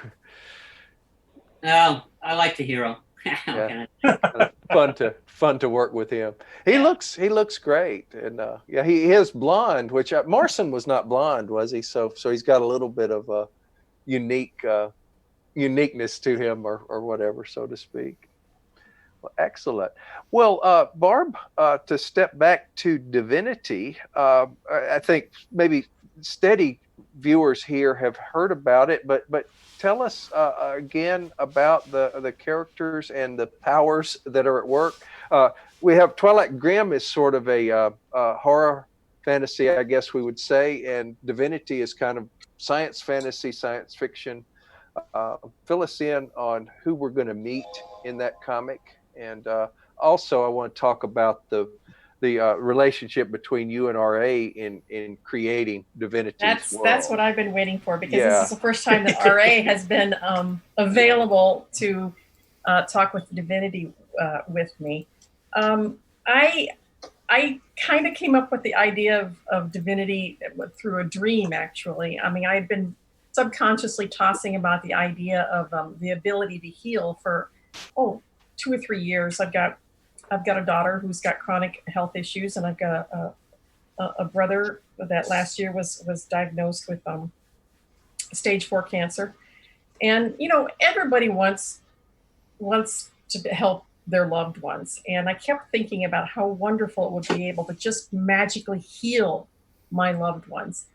No, I like the hero. fun to work with him. He looks great, and yeah, he is blonde, which Morrison was not blonde, was he? So he's got a little bit of a uniqueness to him, or whatever, so to speak. Well, excellent. Well, Barb, to step back to Divinity, I think maybe steady viewers here have heard about it, but tell us again about the characters and the powers that are at work. We have Twilight Grimm is sort of a horror fantasy, I guess we would say, and Divinity is kind of science fantasy, science fiction. Fill us in on who we're going to meet in that comic, and also I want to talk about the relationship between you and RA in creating Divinity. That's what I've been waiting for, because this is the first time that RA has been available to talk with Divinity with me. I kind of came up with the idea of Divinity through a dream, actually. I mean, I had been subconsciously tossing about the idea of the ability to heal for 2 or 3 years. I've got a daughter who's got chronic health issues, and I've got a brother that last year was diagnosed with stage 4 cancer. And everybody wants to help their loved ones, and I kept thinking about how wonderful it would be able to just magically heal my loved ones.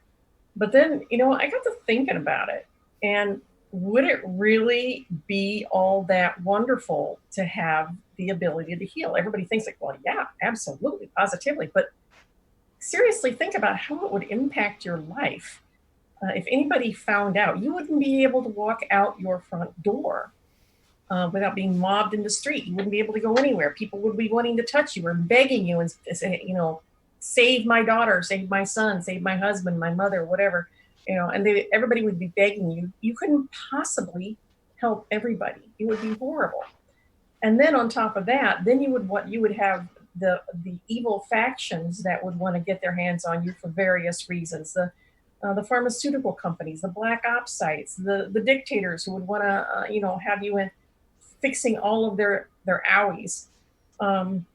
But then I got to thinking about it, and would it really be all that wonderful to have the ability to heal? Everybody thinks like, well, yeah, absolutely, positively. But seriously, think about how it would impact your life. If anybody found out, you wouldn't be able to walk out your front door without being mobbed in the street. You wouldn't be able to go anywhere. People would be wanting to touch you or begging you and say, save my daughter, save my son, save my husband, my mother, whatever. And everybody would be begging you. You couldn't possibly help everybody. It would be horrible. And then on top of that, then you would have the evil factions that would want to get their hands on you for various reasons. The pharmaceutical companies, the black ops sites, the dictators who would want to have you in fixing all of their owies. And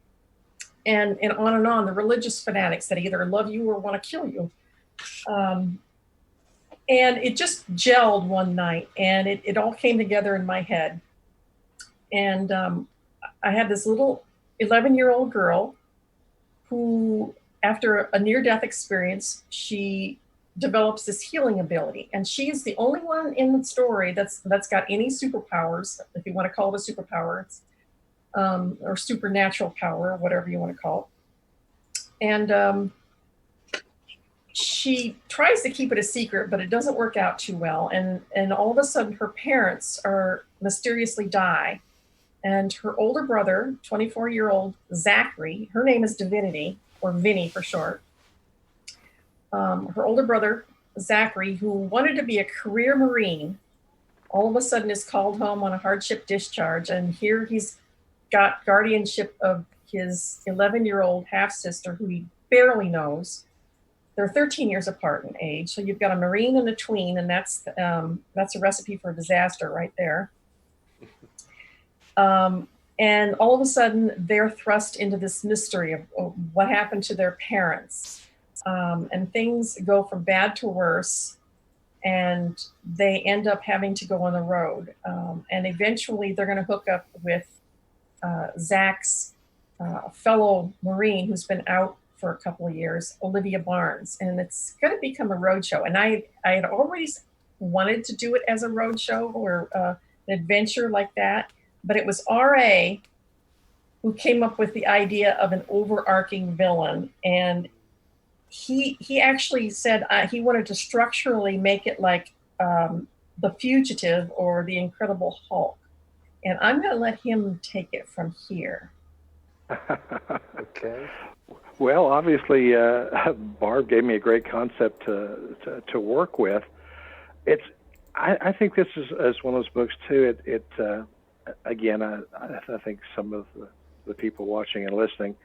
on and on, the religious fanatics that either love you or want to kill you. And it just gelled one night, and it all came together in my head. And I had this little 11-year-old girl who, after a near-death experience, she develops this healing ability. And she is the only one in the story that's got any superpowers, if you want to call it a superpower, or supernatural power, whatever you want to call it. And she tries to keep it a secret, but it doesn't work out too well. And all of a sudden, her parents mysteriously die. And her older brother, 24-year-old Zachary, her name is Divinity, or Vinny for short. Her older brother, Zachary, who wanted to be a career Marine, all of a sudden is called home on a hardship discharge. And here he's got guardianship of his 11-year-old half-sister, who he barely knows. They're 13 years apart in age. So you've got a Marine and a tween, and that's a recipe for disaster right there. And all of a sudden, they're thrust into this mystery of what happened to their parents. And things go from bad to worse, and they end up having to go on the road. And eventually, they're going to hook up with Zach's fellow Marine who's been out for a couple of years, Olivia Barnes. And it's going to become a roadshow. And I had always wanted to do it as a roadshow or an adventure like that. But it was R.A. who came up with the idea of an overarching villain. And he actually said he wanted to structurally make it like The Fugitive or The Incredible Hulk. And I'm going to let him take it from here. Okay. Well, obviously, Barb gave me a great concept to work with. I think this is one of those books too. Again, I think some of the people watching and listening,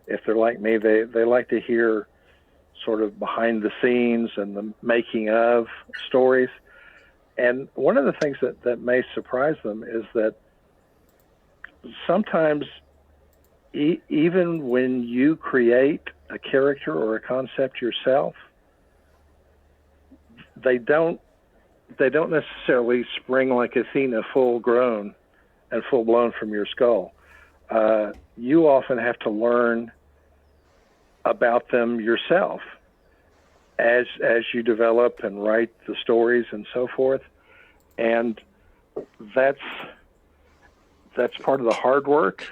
if they're like me, they like to hear sort of behind the scenes and the making of stories. And one of the things that may surprise them is that sometimes even when you create a character or a concept yourself, they don't necessarily spring like Athena full grown and full blown from your skull. You often have to learn about them yourself as you develop and write the stories and so forth. And that's part of the hard work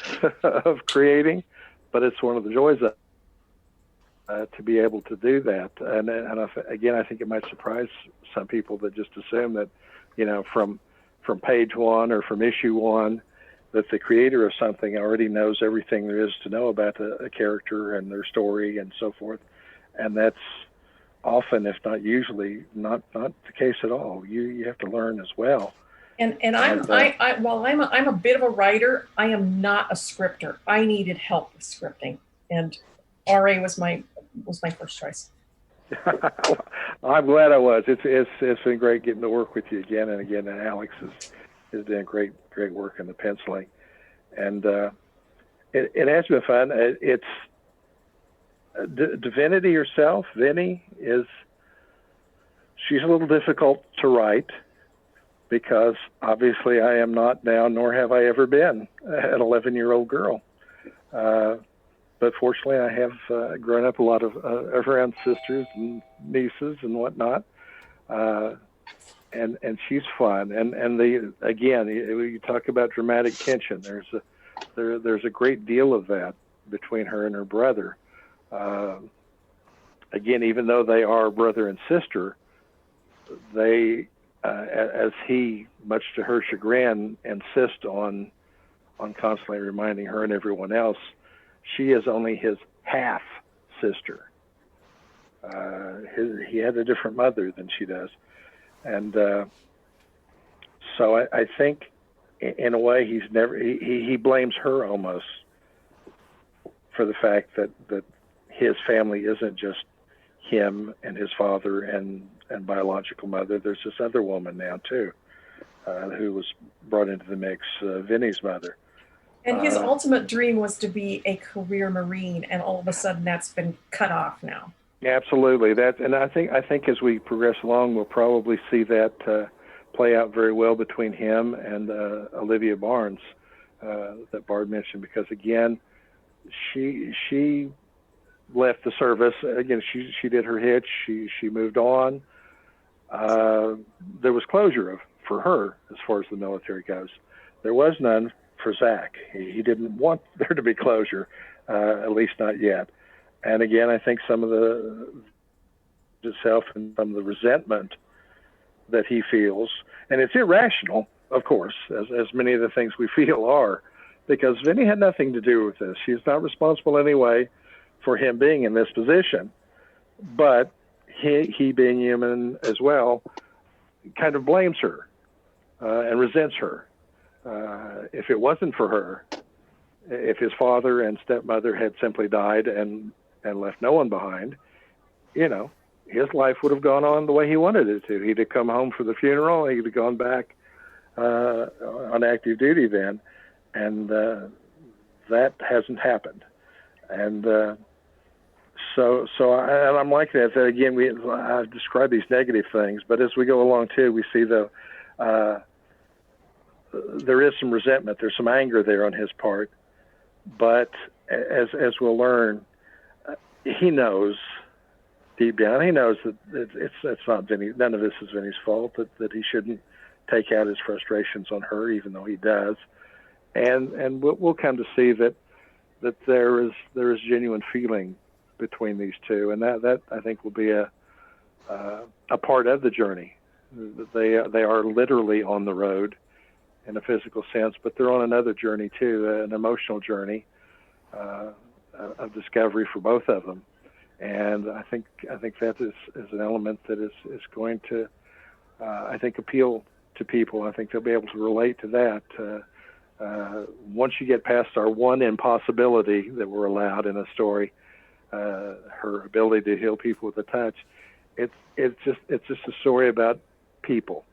of creating, but it's one of the joys of to be able to do that. And again, I think it might surprise some people that just assume that, from page one or from issue one, that the creator of something already knows everything there is to know about a character and their story and so forth. And that's often, if not usually, not the case at all. You have to learn as well. And while I'm a bit of a writer, I am not a scripter. I needed help with scripting, and RA was my first choice. I'm glad I was. It's been great getting to work with you again and again. And Alex is doing great work in the penciling, and it has been fun. It's Divinity herself. Vinny she's a little difficult to write, because obviously I am not now, nor have I ever been, an 11-year-old girl. But fortunately, I have grown up a lot of around sisters and nieces and whatnot, and she's fun. And again, you talk about dramatic tension. There's a great deal of that between her and her brother. Again, even though they are brother and sister, they, as he, much to her chagrin, insists on constantly reminding her and everyone else, she is only his half sister. He had a different mother than she does. And so I think in a way he blames her almost for the fact that his family isn't just him and his father and biological mother. There's this other woman now too, who was brought into the mix, Vinny's mother. And his ultimate dream was to be a career Marine, and all of a sudden that's been cut off now. Absolutely. And I think as we progress along, we'll probably see that play out very well between him and Olivia Barnes, that Barb mentioned, because again, she left the service. Again, she did her hitch. She moved on. There was closure for her as far as the military goes. There was none for Zach. He didn't want there to be closure, at least not yet. And again, I think some of itself and some of the resentment that he feels, and it's irrational, of course, as many of the things we feel are, because Vinny had nothing to do with this. She's not responsible anyway for him being in this position, but he being human as well, kind of blames her and resents her. If it wasn't for her, if his father and stepmother had simply died and left no one behind, his life would have gone on the way he wanted it to. He'd have come home for the funeral. He'd have gone back on active duty then, and that hasn't happened. And so I'm like that. Again, I describe these negative things, but as we go along too, we see there is some resentment. There's some anger there on his part, but as we'll learn, he knows deep down. He knows that it's not Vinny. None of this is Vinny's fault. That he shouldn't take out his frustrations on her, even though he does. And we'll come to see that there is genuine feeling between these two, and that I think will be a part of the journey. They are literally on the road in a physical sense, but they're on another journey too, an emotional journey of discovery for both of them. And I think that is an element that is going to I think appeal to people. I think they'll be able to relate to that. Once you get past our one impossibility that we're allowed in a story, her ability to heal people with a touch, it's just a story about people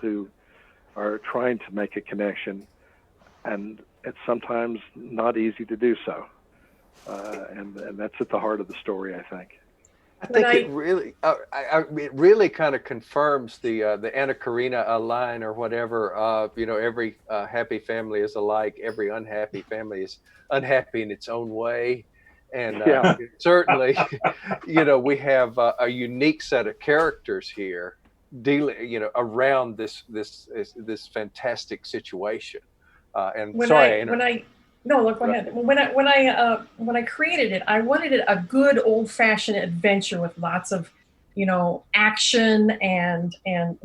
who are trying to make a connection and it's sometimes not easy to do so. And that's at the heart of the story, I think. I think it really kind of confirms the Anna Karina line or whatever. Every happy family is alike. Every unhappy family is unhappy in its own way. And certainly, we have a unique set of characters here dealing, around this fantastic situation. Go ahead. When I created it, I wanted it a good old-fashioned adventure with lots of, action and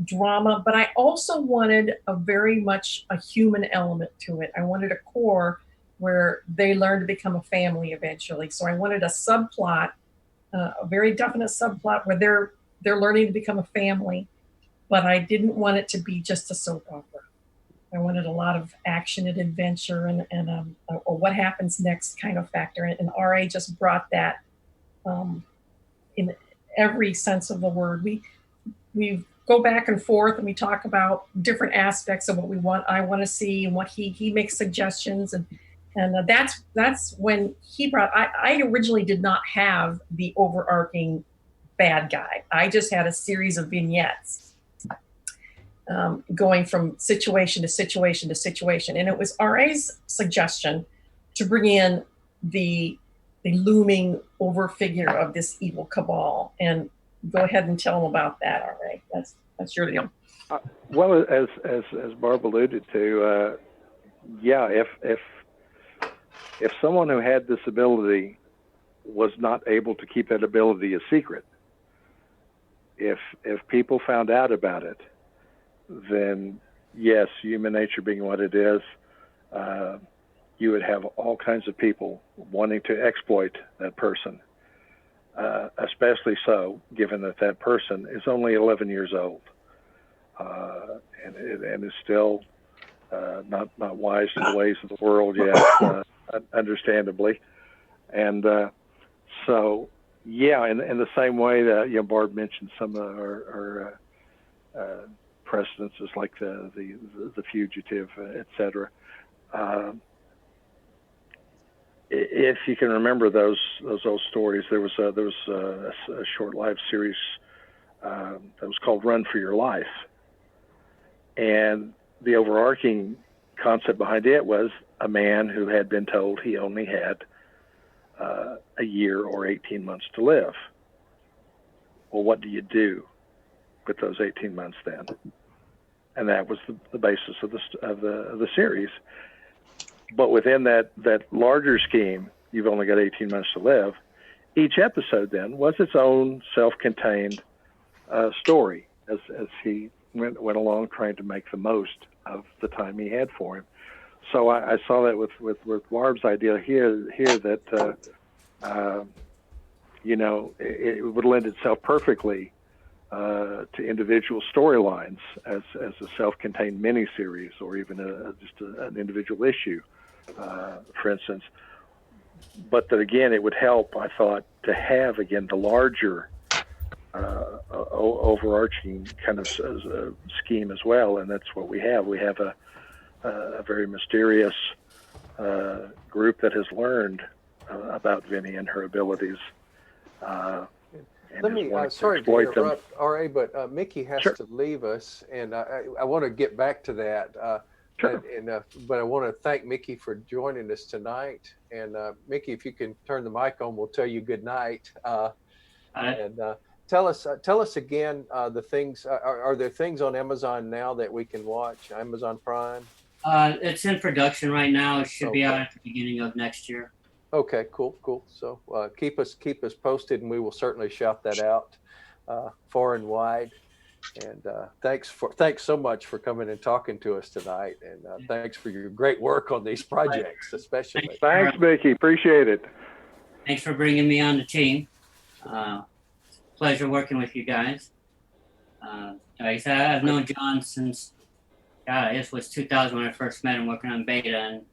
drama, but I also wanted a very much a human element to it. I wanted a core where they learn to become a family eventually. So I wanted a subplot, a very definite subplot where they're learning to become a family, but I didn't want it to be just a soap opera. I wanted a lot of action and adventure and a what happens next kind of factor. And RA just brought that in every sense of the word. We go back and forth and we talk about different aspects of what I want to see and what he makes suggestions. And that's when he brought, I originally did not have the overarching bad guy. I just had a series of vignettes. Going from situation to situation to situation. And it was RA's suggestion to bring in the looming over figure of this evil cabal. And go ahead and tell them about that, RA. That's your deal. Well, as Barb alluded to, if someone who had this ability was not able to keep that ability a secret, if people found out about it, then yes, human nature being what it is, you would have all kinds of people wanting to exploit that person, especially so given that person is only 11 years old and is still not wise to the ways of the world yet, understandably. And so, in the same way that Barb mentioned some of our precedences like the fugitive, etc. If you can remember those old stories, there was a short live series that was called "Run for Your Life," and the overarching concept behind it was a man who had been told he only had a year or 18 months to live. Well, what do you do with those 18 months then? And that was the basis of the series. But within that larger scheme, you've only got 18 months to live. Each episode then was its own self-contained story as he went along trying to make the most of the time he had for him. So I saw that with Barb's idea here that it would lend itself perfectly to individual storylines as a self-contained miniseries or even just an individual issue, for instance. But that again, it would help, I thought, to have again the larger overarching kind of scheme as well, and that's what we have. We have a very mysterious group that has learned about Vinny and her abilities. Let me, sorry to interrupt, RA, but Mickey has to leave us, and I want to get back to that. But I want to thank Mickey for joining us tonight. And Mickey, if you can turn the mic on, we'll tell you good night. And tell us again the things. Are there things on Amazon now that we can watch? Amazon Prime? It's in production right now. It should be out at the beginning of next year. Okay, cool. So keep us posted, and we will certainly shout that out far and wide. And thanks so much for coming and talking to us tonight, and thanks for your great work on these projects, especially. Thanks, Mickey. Appreciate it. Thanks for bringing me on the team. Pleasure working with you guys. Like I said, I've known John since, I guess it was 2000 when I first met him working on Beta, and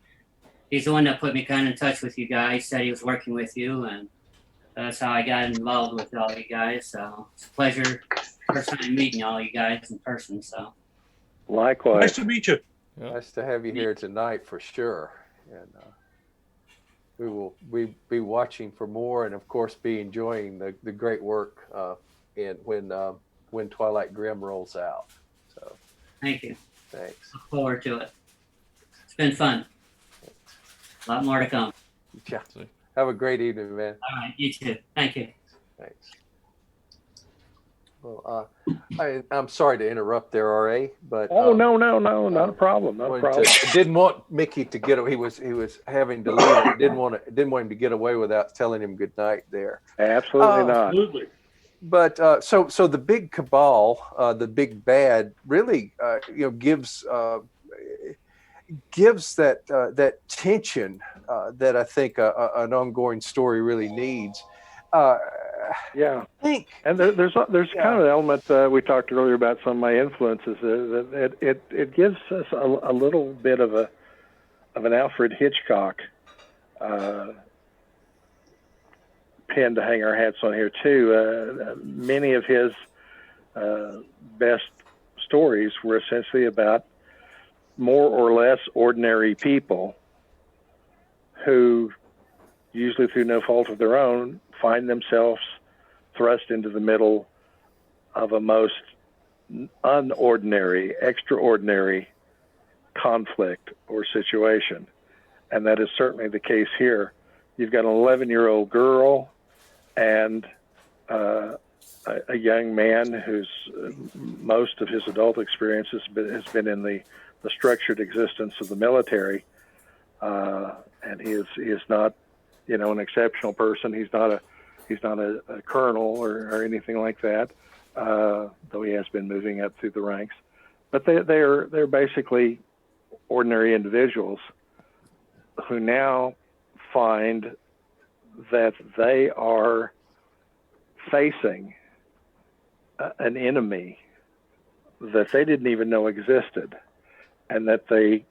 he's the one that put me kind of in touch with you guys. Said he was working with you, and that's how I got involved with all you guys. So it's a pleasure. First time meeting all you guys in person. So likewise. Nice to meet you. Yeah. Nice to have you here tonight for sure. And we will be watching for more, and of course be enjoying the great work when Twilight Grimm rolls out. So Thank you. thanks. Look forward to it. It's been fun. A lot more to come. Yeah. Have a great evening, man. All right, you too. Thank you. Thanks. Well, I'm sorry to interrupt there, RA, but no, not a problem. Not a problem. Didn't want Mickey to get away. He was having to leave. Didn't want him to get away without telling him good night there. Absolutely not. Absolutely. But so the big cabal, the big bad, really gives that tension that I think an ongoing story really needs. Yeah, I think, and there's kind of an element we talked earlier about some of my influences. That it gives us a little bit of an Alfred Hitchcock pin to hang our hats on here too. Many of his best stories were essentially about more or less ordinary people who, usually through no fault of their own, find themselves thrust into the middle of a most unordinary, extraordinary conflict or situation. And that is certainly the case here. You've got an 11-year-old girl and a young man whose most of his adult experience has been in the structured existence of the military. And he is not, an exceptional person. He's not a colonel or anything like that, though he has been moving up through the ranks. But they're basically ordinary individuals who now find that they are facing an enemy that they didn't even know existed, and that they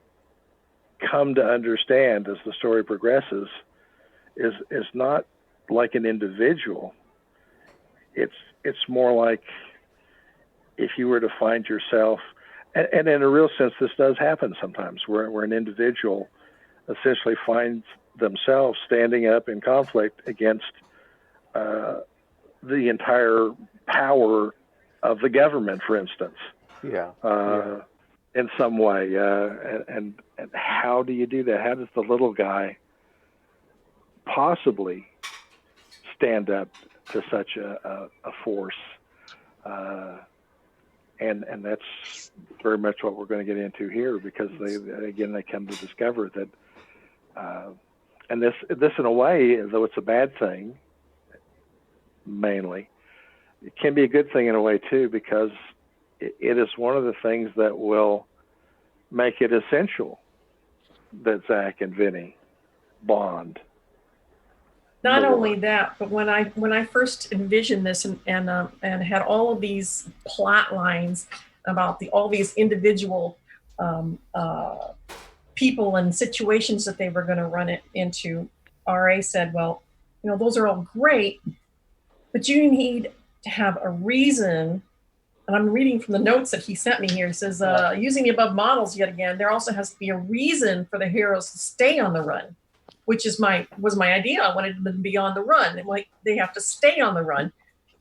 come to understand as the story progresses is not like an individual. It's more like if you were to find yourself, and in a real sense this does happen sometimes, where an individual essentially finds themselves standing up in conflict against the entire power of the government, for instance. In some way, and how do you do that? How does the little guy possibly stand up to such a force? And that's very much what we're going to get into here, because they come to discover that, and this in a way, though it's a bad thing, mainly, it can be a good thing in a way too, because it is one of the things that will make it essential that Zach and Vinny bond. Not more. only that, but when I first envisioned this and had all of these plot lines about all these individual people and situations that they were going to run it into, RA said, well, those are all great, but you need to have a reason. And I'm reading from the notes that he sent me here. It says, using the above models yet again, there also has to be a reason for the heroes to stay on the run, which was my idea. I wanted them to be on the run. And they have to stay on the run.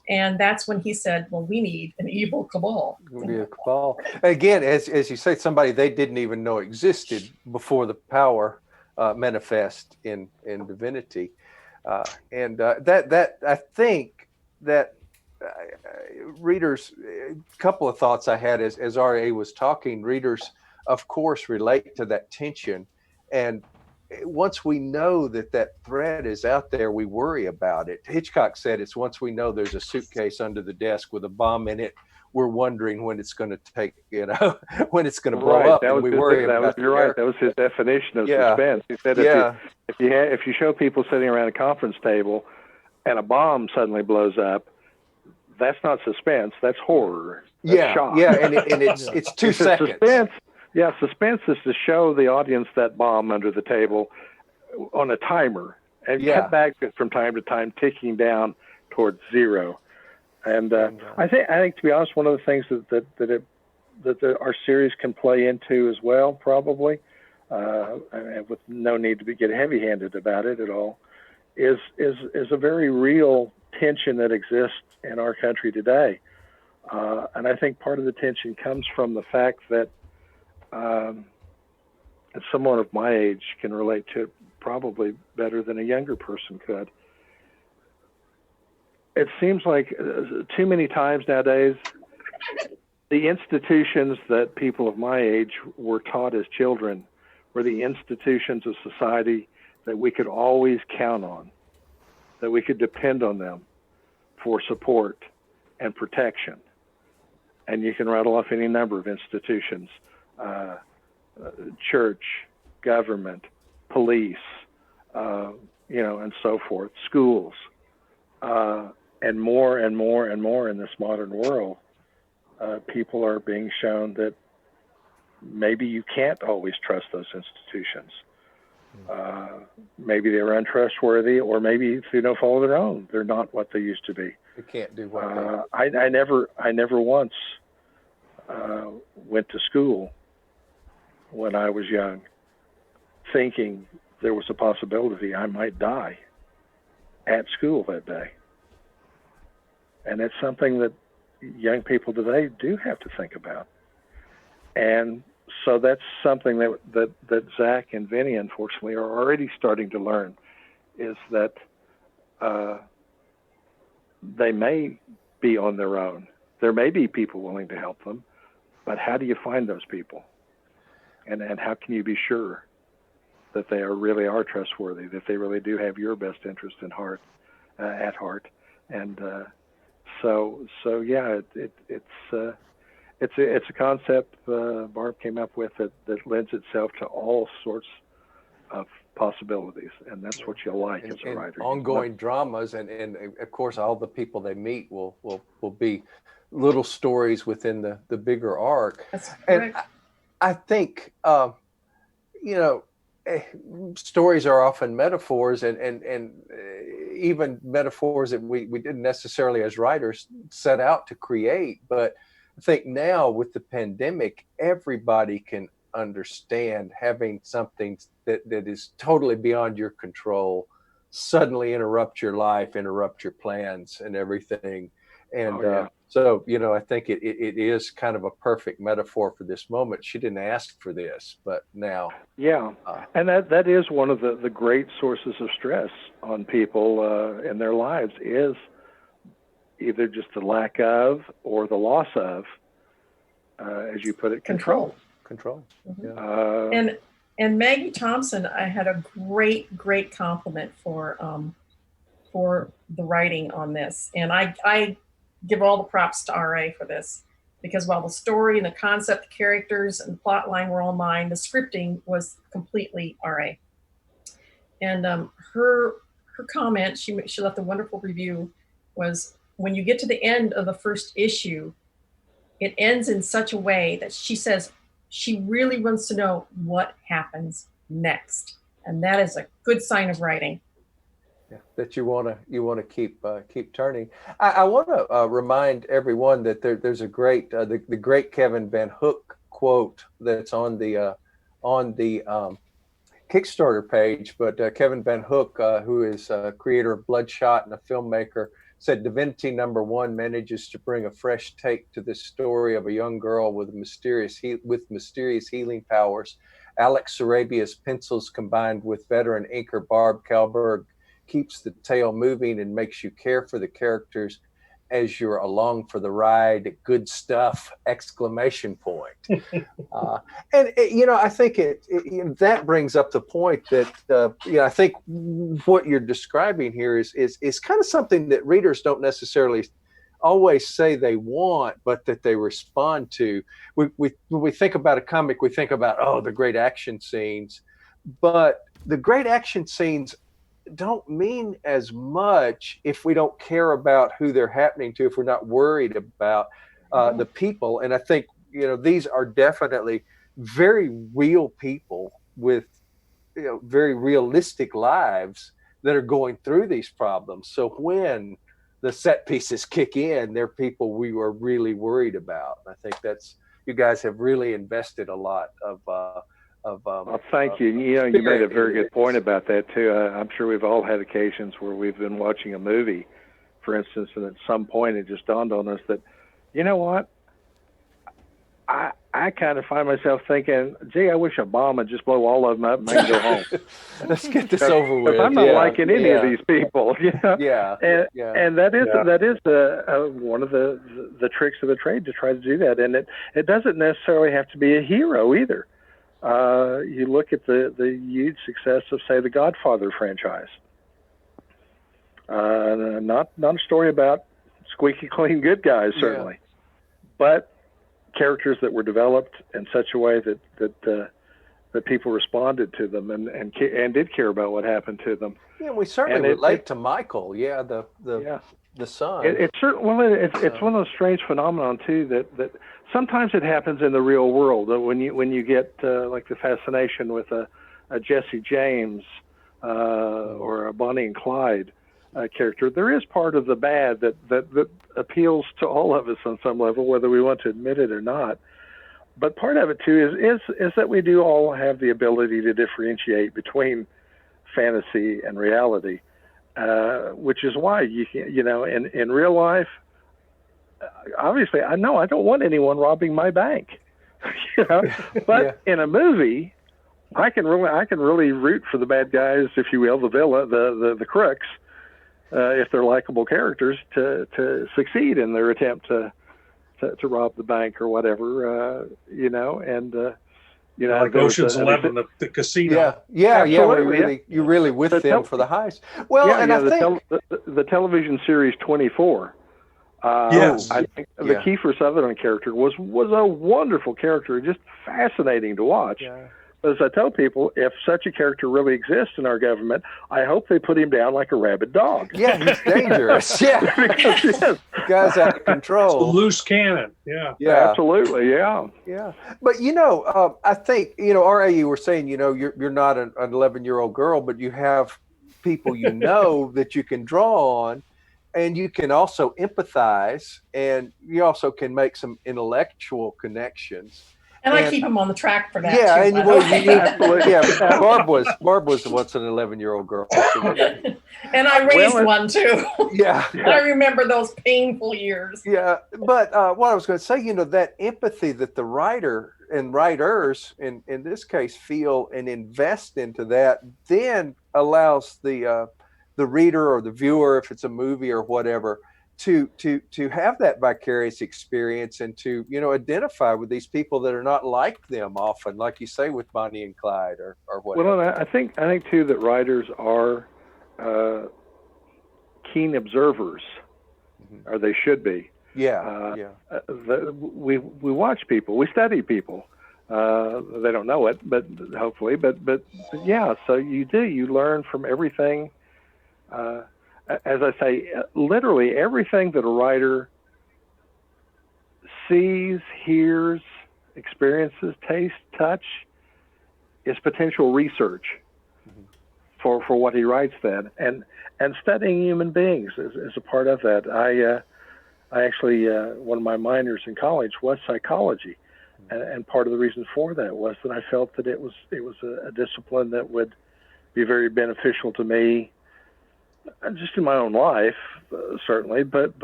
And that's when he said, well, we need an evil cabal. Again, as you say, somebody they didn't even know existed before the power manifest in Divinity. And that I think that readers, a couple of thoughts I had as RA was talking, readers, of course, relate to that tension. And once we know that threat is out there, we worry about it. Hitchcock said it's once we know there's a suitcase under the desk with a bomb in it, we're wondering when it's going to when it's going to blow up. That was you're right. That was his definition of suspense. He said if you show people sitting around a conference table and a bomb suddenly blows up, that's not suspense. That's horror. That's shock. And it's 2 seconds. Suspense is to show the audience that bomb under the table on a timer and cut back from time to time, ticking down towards zero. And I think to be honest, one of the things that it our series can play into as well, probably, and with no need to get heavy-handed about it at all, is a very real tension that exists in our country today. And I think part of the tension comes from the fact that someone of my age can relate to it probably better than a younger person could. It seems like too many times nowadays, the institutions that people of my age were taught as children were the institutions of society that we could always count on, that we could depend on them for support and protection. And you can rattle off any number of institutions, church, government, police, and so forth, schools, and more and more and more in this modern world. People are being shown that maybe you can't always trust those institutions. Maybe they're untrustworthy, or maybe through no fault of their own, they're not what they used to be. You can't do what they I never once went to school when I was young, thinking there was a possibility I might die at school that day. And it's something that young people today do have to think about. And so that's something that Zach and Vinny, unfortunately, are already starting to learn, is that they may be on their own. There may be people willing to help them, but how do you find those people? And how can you be sure that they really are trustworthy, that they really do have your best interest at heart? And so yeah, it's a concept Barb came up with that lends itself to all sorts of possibilities, and that's what you like as a writer. Ongoing dramas, and of course, all the people they meet will be little stories within the bigger arc. That's and correct. I think stories are often metaphors, and even metaphors that we didn't necessarily as writers set out to create. But I think now with the pandemic, everybody can understand having something that is totally beyond your control suddenly interrupt your life, interrupt your plans and everything. And so, I think it is kind of a perfect metaphor for this moment. She didn't ask for this, but now. Yeah, and that is one of the great sources of stress on people in their lives, is either just the lack of or the loss of, as you put it, control. Mm-hmm. And Maggie Thompson, I had a great compliment for the writing on this, and I give all the props to RA for this, because while the story and the concept, the characters and the plot line were all mine, the scripting was completely RA. And her comment, she left a wonderful review, was when you get to the end of the first issue, it ends in such a way that she says she really wants to know what happens next, and that is a good sign of writing. Yeah, that you want to keep turning. I want to remind everyone that there's a great the great Kevin Van Hook quote that's on the Kickstarter page. But Kevin Van Hook, who is a creator of Bloodshot and a filmmaker, said Divinity #1 manages to bring a fresh take to this story of a young girl with mysterious healing powers. Alex Sarabia's pencils, combined with veteran inker Barb Kaalberg, keeps the tale moving and makes you care for the characters as you're along for the ride. Good stuff! ! And I think that brings up the point that I think what you're describing here is kind of something that readers don't necessarily always say they want, but that they respond to. When we think about a comic, we think about the great action scenes, but the great action scenes don't mean as much if we don't care about who they're happening to, if we're not worried about the people. And I think these are definitely very real people with very realistic lives that are going through these problems. So when the set pieces kick in, they're people we are really worried about. I think that's you guys have really invested a lot of. Well, thank you. You know, you made a very good point about that too. I'm sure we've all had occasions where we've been watching a movie, for instance, and at some point it just dawned on us that, you know what, I kind of find myself thinking, gee, I wish a bomb would just blow all of them up and I can go home. Let's get this over with. If I'm not liking any of these people, you know? And that is one of the tricks of the trade, to try to do that. And it doesn't necessarily have to be a hero either. You look at the huge success of, say, the Godfather franchise. Not a story about squeaky clean good guys, certainly, but characters that were developed in such a way that people responded to them and did care about what happened to them. Yeah, we certainly relate to Michael. The son. It's one of those strange phenomenon too that sometimes it happens in the real world. When you get like the fascination with a Jesse James or a Bonnie and Clyde character, there is part of the bad that appeals to all of us on some level, whether we want to admit it or not. But part of it too is that we do all have the ability to differentiate between fantasy and reality. Which is why in real life, obviously, I know I don't want anyone robbing my bank, but in a movie, I can really root for the bad guys, if you will, the crooks, if they're likable characters, to succeed in their attempt to rob the bank or whatever, like Ocean's 11, the casino. You're really with them for the heist. Well, I think the television series 24. Yes, I think the Kiefer Sutherland character was a wonderful character, just fascinating to watch. Yeah. As I tell people, if such a character really exists in our government, I hope they put him down like a rabid dog. Yeah, he's dangerous. Because, guy's out of control. It's a loose cannon. Yeah, absolutely. Yeah. But I think RA, you were saying you're not an 11-year-old girl, but you have people that you can draw on, and you can also empathize, and you also can make some intellectual connections. And I keep him on the track for that. Yeah, too, absolutely. Barb was once an 11-year-old girl. And I raised one too. Yeah. I remember those painful years. Yeah, but what I was going to say, that empathy that the writer and writers, in this case, feel and invest into that, then allows the reader or the viewer, if it's a movie or whatever, to have that vicarious experience and to identify with these people that are not like them often, like you say with Bonnie and Clyde or whatever. Well, I think too that writers are keen observers, or they should be. We watch people, we study people. They don't know it, but hopefully, but yeah. So you learn from everything. As I say, literally everything that a writer sees, hears, experiences, tastes, touch, is potential research for what he writes then. And studying human beings is a part of that. I actually, one of my minors in college was psychology. And part of the reason for that was that I felt that it was a discipline that would be very beneficial to me, just in my own life, certainly, but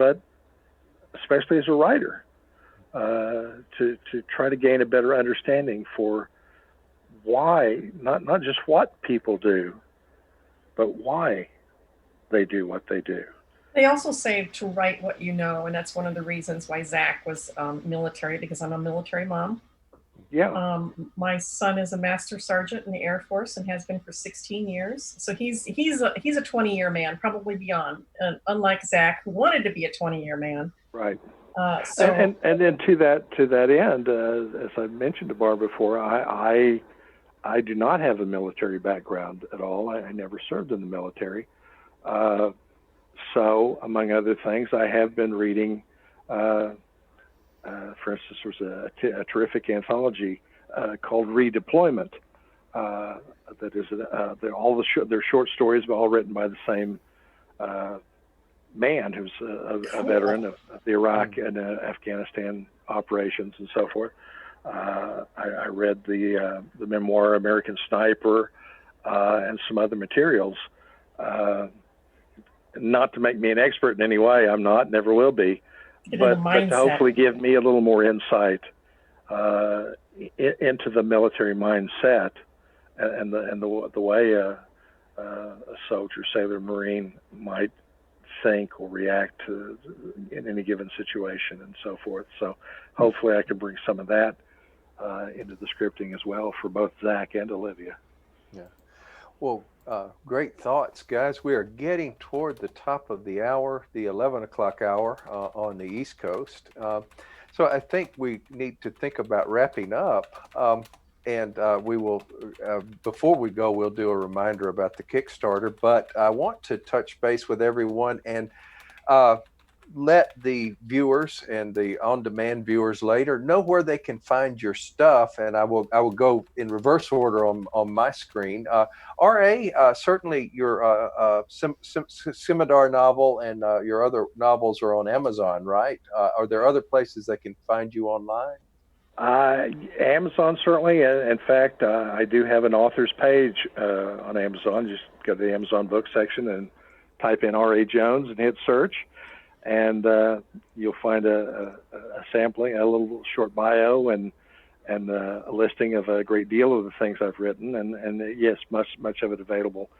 especially as a writer, to try to gain a better understanding for why, not just what people do, but why they do what they do. They also say to write what you know, and that's one of the reasons why Zach was military, because I'm a military mom. Yeah. My son is a master sergeant in the Air Force and has been for 16 years. So he's a 20-year man, probably beyond. Unlike Zach, who wanted to be a 20-year man. Right. And then to that end, as I mentioned to Barb before, I do not have a military background at all. I never served in the military. So, among other things, I have been reading. For instance, there's a terrific anthology called Redeployment. That is, they're short stories, but all written by the same man who's a veteran of the Iraq and Afghanistan operations and so forth. I read the memoir American Sniper and some other materials. Not to make me an expert in any way, I'm not, never will be, but to hopefully give me a little more insight into the military mindset and the way a soldier, sailor, Marine might think or react to in any given situation and so forth. So hopefully I can bring some of that into the scripting as well for both Zach and Olivia. Yeah. Well, great thoughts, guys. We are getting toward the top of the hour, the 11 o'clock hour on the East Coast. So I think we need to think about wrapping up. And we will, before we go, we'll do a reminder about the Kickstarter. But I want to touch base with everyone and let the viewers and the on-demand viewers later know where they can find your stuff. And I will go in reverse order on my screen. R.A., certainly your Scimitar novel and your other novels are on Amazon, right? Are there other places they can find you online? Amazon, certainly. In fact, I do have an author's page on Amazon. Just go to the Amazon book section and type in R.A. Jones and hit search. And you'll find a sampling, a little short bio, and a listing of a great deal of the things I've written. And yes, much of it available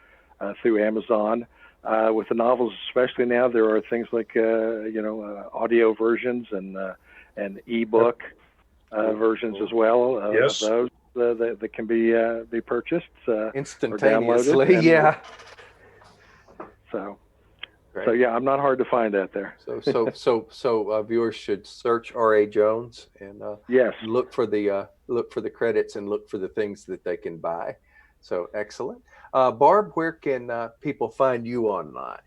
through Amazon. With the novels, especially now, there are things like audio versions and ebook versions as well. Yes. Of those that can be purchased Instantaneously. or downloaded. Yeah. So. Great. So yeah, I'm not hard to find out there. So viewers should search R.A. Jones and yes, look for the credits and look for the things that they can buy. So excellent. Barb, where can people find you online?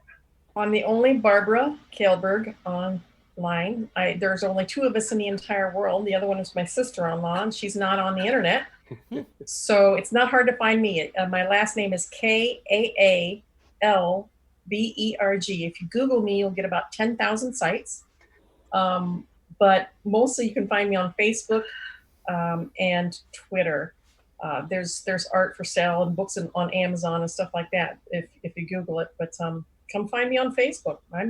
I'm the only Barbara Kaalberg online. There's only two of us in the entire world. The other one is my sister online. She's not on the internet, so it's not hard to find me. My last name is Kaalberg. If you Google me, you'll get about 10,000 sites. But mostly you can find me on Facebook and Twitter. There's art for sale and books on Amazon and stuff like that if you Google it. But come find me on Facebook. I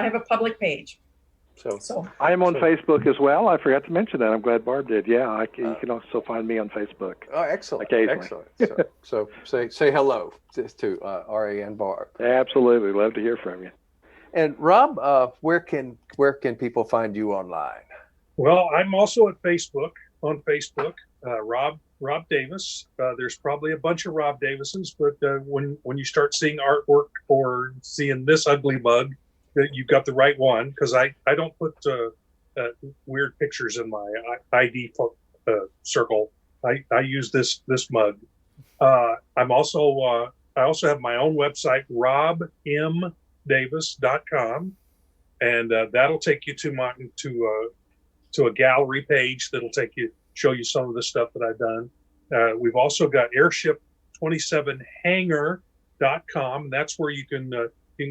have a public page. So I am on Facebook as well. I forgot to mention that. I'm glad Barb did. Yeah, you can also find me on Facebook. Oh, excellent. Occasionally. Excellent. So say hello to R.A. and Barb. Absolutely. Love to hear from you. And Rob, where can people find you online? Well, I'm also at Facebook, on Facebook, Rob Davis. There's probably a bunch of Rob Davises, but when you start seeing artwork or seeing this ugly mug, you've got the right one, because I don't put weird pictures in my ID circle. I use this mug. I also have my own website, robmdavis.com, and that'll take you to a gallery page that'll show you some of the stuff that I've done. We've also got airship27hangar.com. That's where you can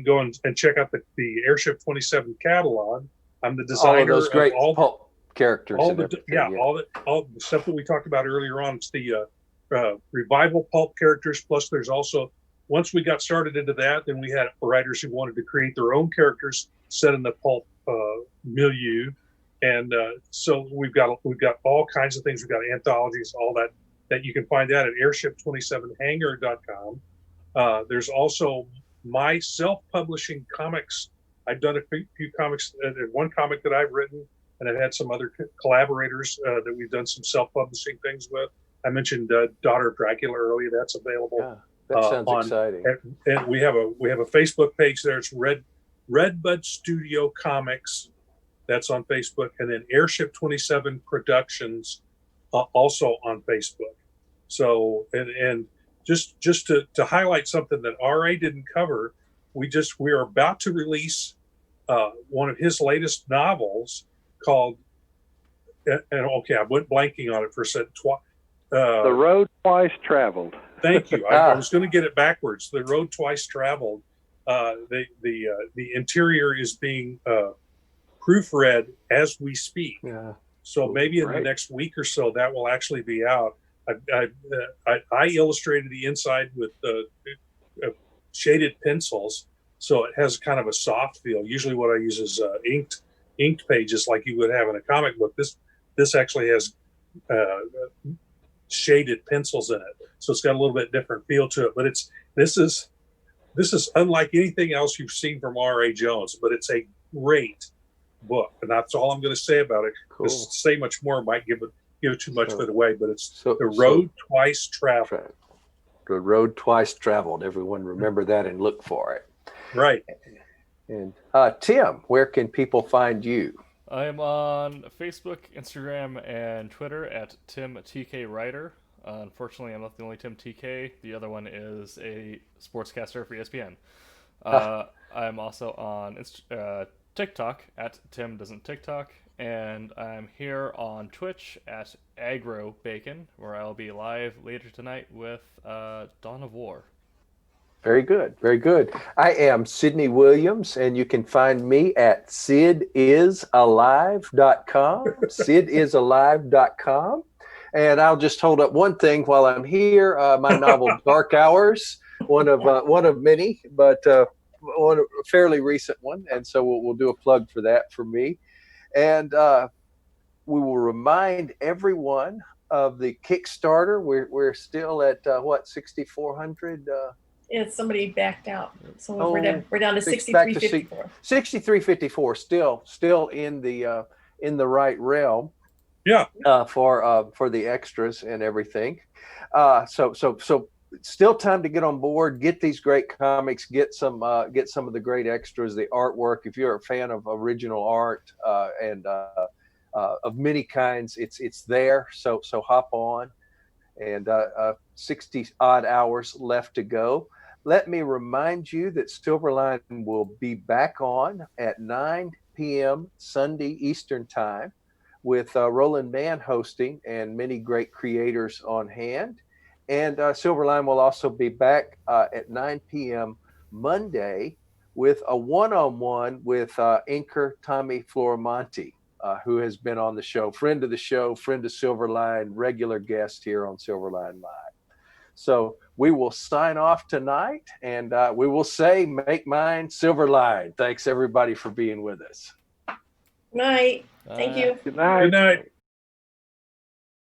go and check out the Airship 27 catalog. I'm the designer all of those great all pulp characters. All the stuff that we talked about earlier on. It's the revival pulp characters. Plus, there's also, once we got started into that, then we had writers who wanted to create their own characters set in the pulp milieu, and so we've got all kinds of things. We've got anthologies, all that you can find out at airship27hangar.com. There's also my self-publishing comics. I've done a few comics. One comic that I've written, and I've had some other collaborators that we've done some self-publishing things with. I mentioned Daughter of Dracula earlier. That's available. Yeah, that sounds exciting. And we have a Facebook page there. It's Redbud Studio Comics. That's on Facebook, and then Airship 27 Productions also on Facebook. So and just to highlight something that RA didn't cover, we are about to release one of his latest novels called, and okay, I went blanking on it for a second. The Road Twice Traveled. Thank you. I was going to get it backwards. The Road Twice Traveled. The interior is being proofread as we speak. Yeah. So maybe in the Right. next week or so, that will actually be out. I illustrated the inside with shaded pencils, so it has kind of a soft feel. Usually, what I use is inked pages like you would have in a comic book. This actually has shaded pencils in it, so it's got a little bit different feel to it. But this is unlike anything else you've seen from R.A. Jones. But it's a great book, and that's all I'm going to say about it. Cool. To say much more might give too much of it away. But it's So- The Road Twice Traveled. The Road Twice Traveled. Everyone remember that and look for it. Right. And Tim, where can people find you? I am on Facebook, Instagram, and Twitter at TimTKWriter. Unfortunately, I'm not the only Tim TK. The other one is a sportscaster for ESPN. I'm also on TikTok at Tim Doesn't TikTok, and I'm here on Twitch at Agro Bacon, where I'll be live later tonight with Dawn of War. Very good. Very good. I am Sidney Williams, and you can find me at sidisalive.com, sidisalive.com. And I'll just hold up one thing while I'm here. My novel, Dark Hours, one of many, but a fairly recent one. And so we'll do a plug for that for me. And we will remind everyone of the Kickstarter. We're still at, 6,400? It's somebody backed out. So Oh, we're down to it's back to 63.54. 63.54, still in the right realm. Yeah. For the extras and everything. So still time to get on board, get these great comics, get some of the great extras, the artwork. If you're a fan of original art and of many kinds, it's there. So hop on. And 60 odd hours left to go. Let me remind you that Silverline will be back on at 9 p.m. Sunday Eastern Time with Roland Mann hosting and many great creators on hand. And Silverline will also be back at 9 p.m. Monday with a one-on-one with inker Tommy Florimonte, who has been on the show, friend of Silverline, regular guest here on Silverline Live. So we will sign off tonight, and we will say, make mine Silverline. Thanks, everybody, for being with us. Night. Thank you. Good night. Good night.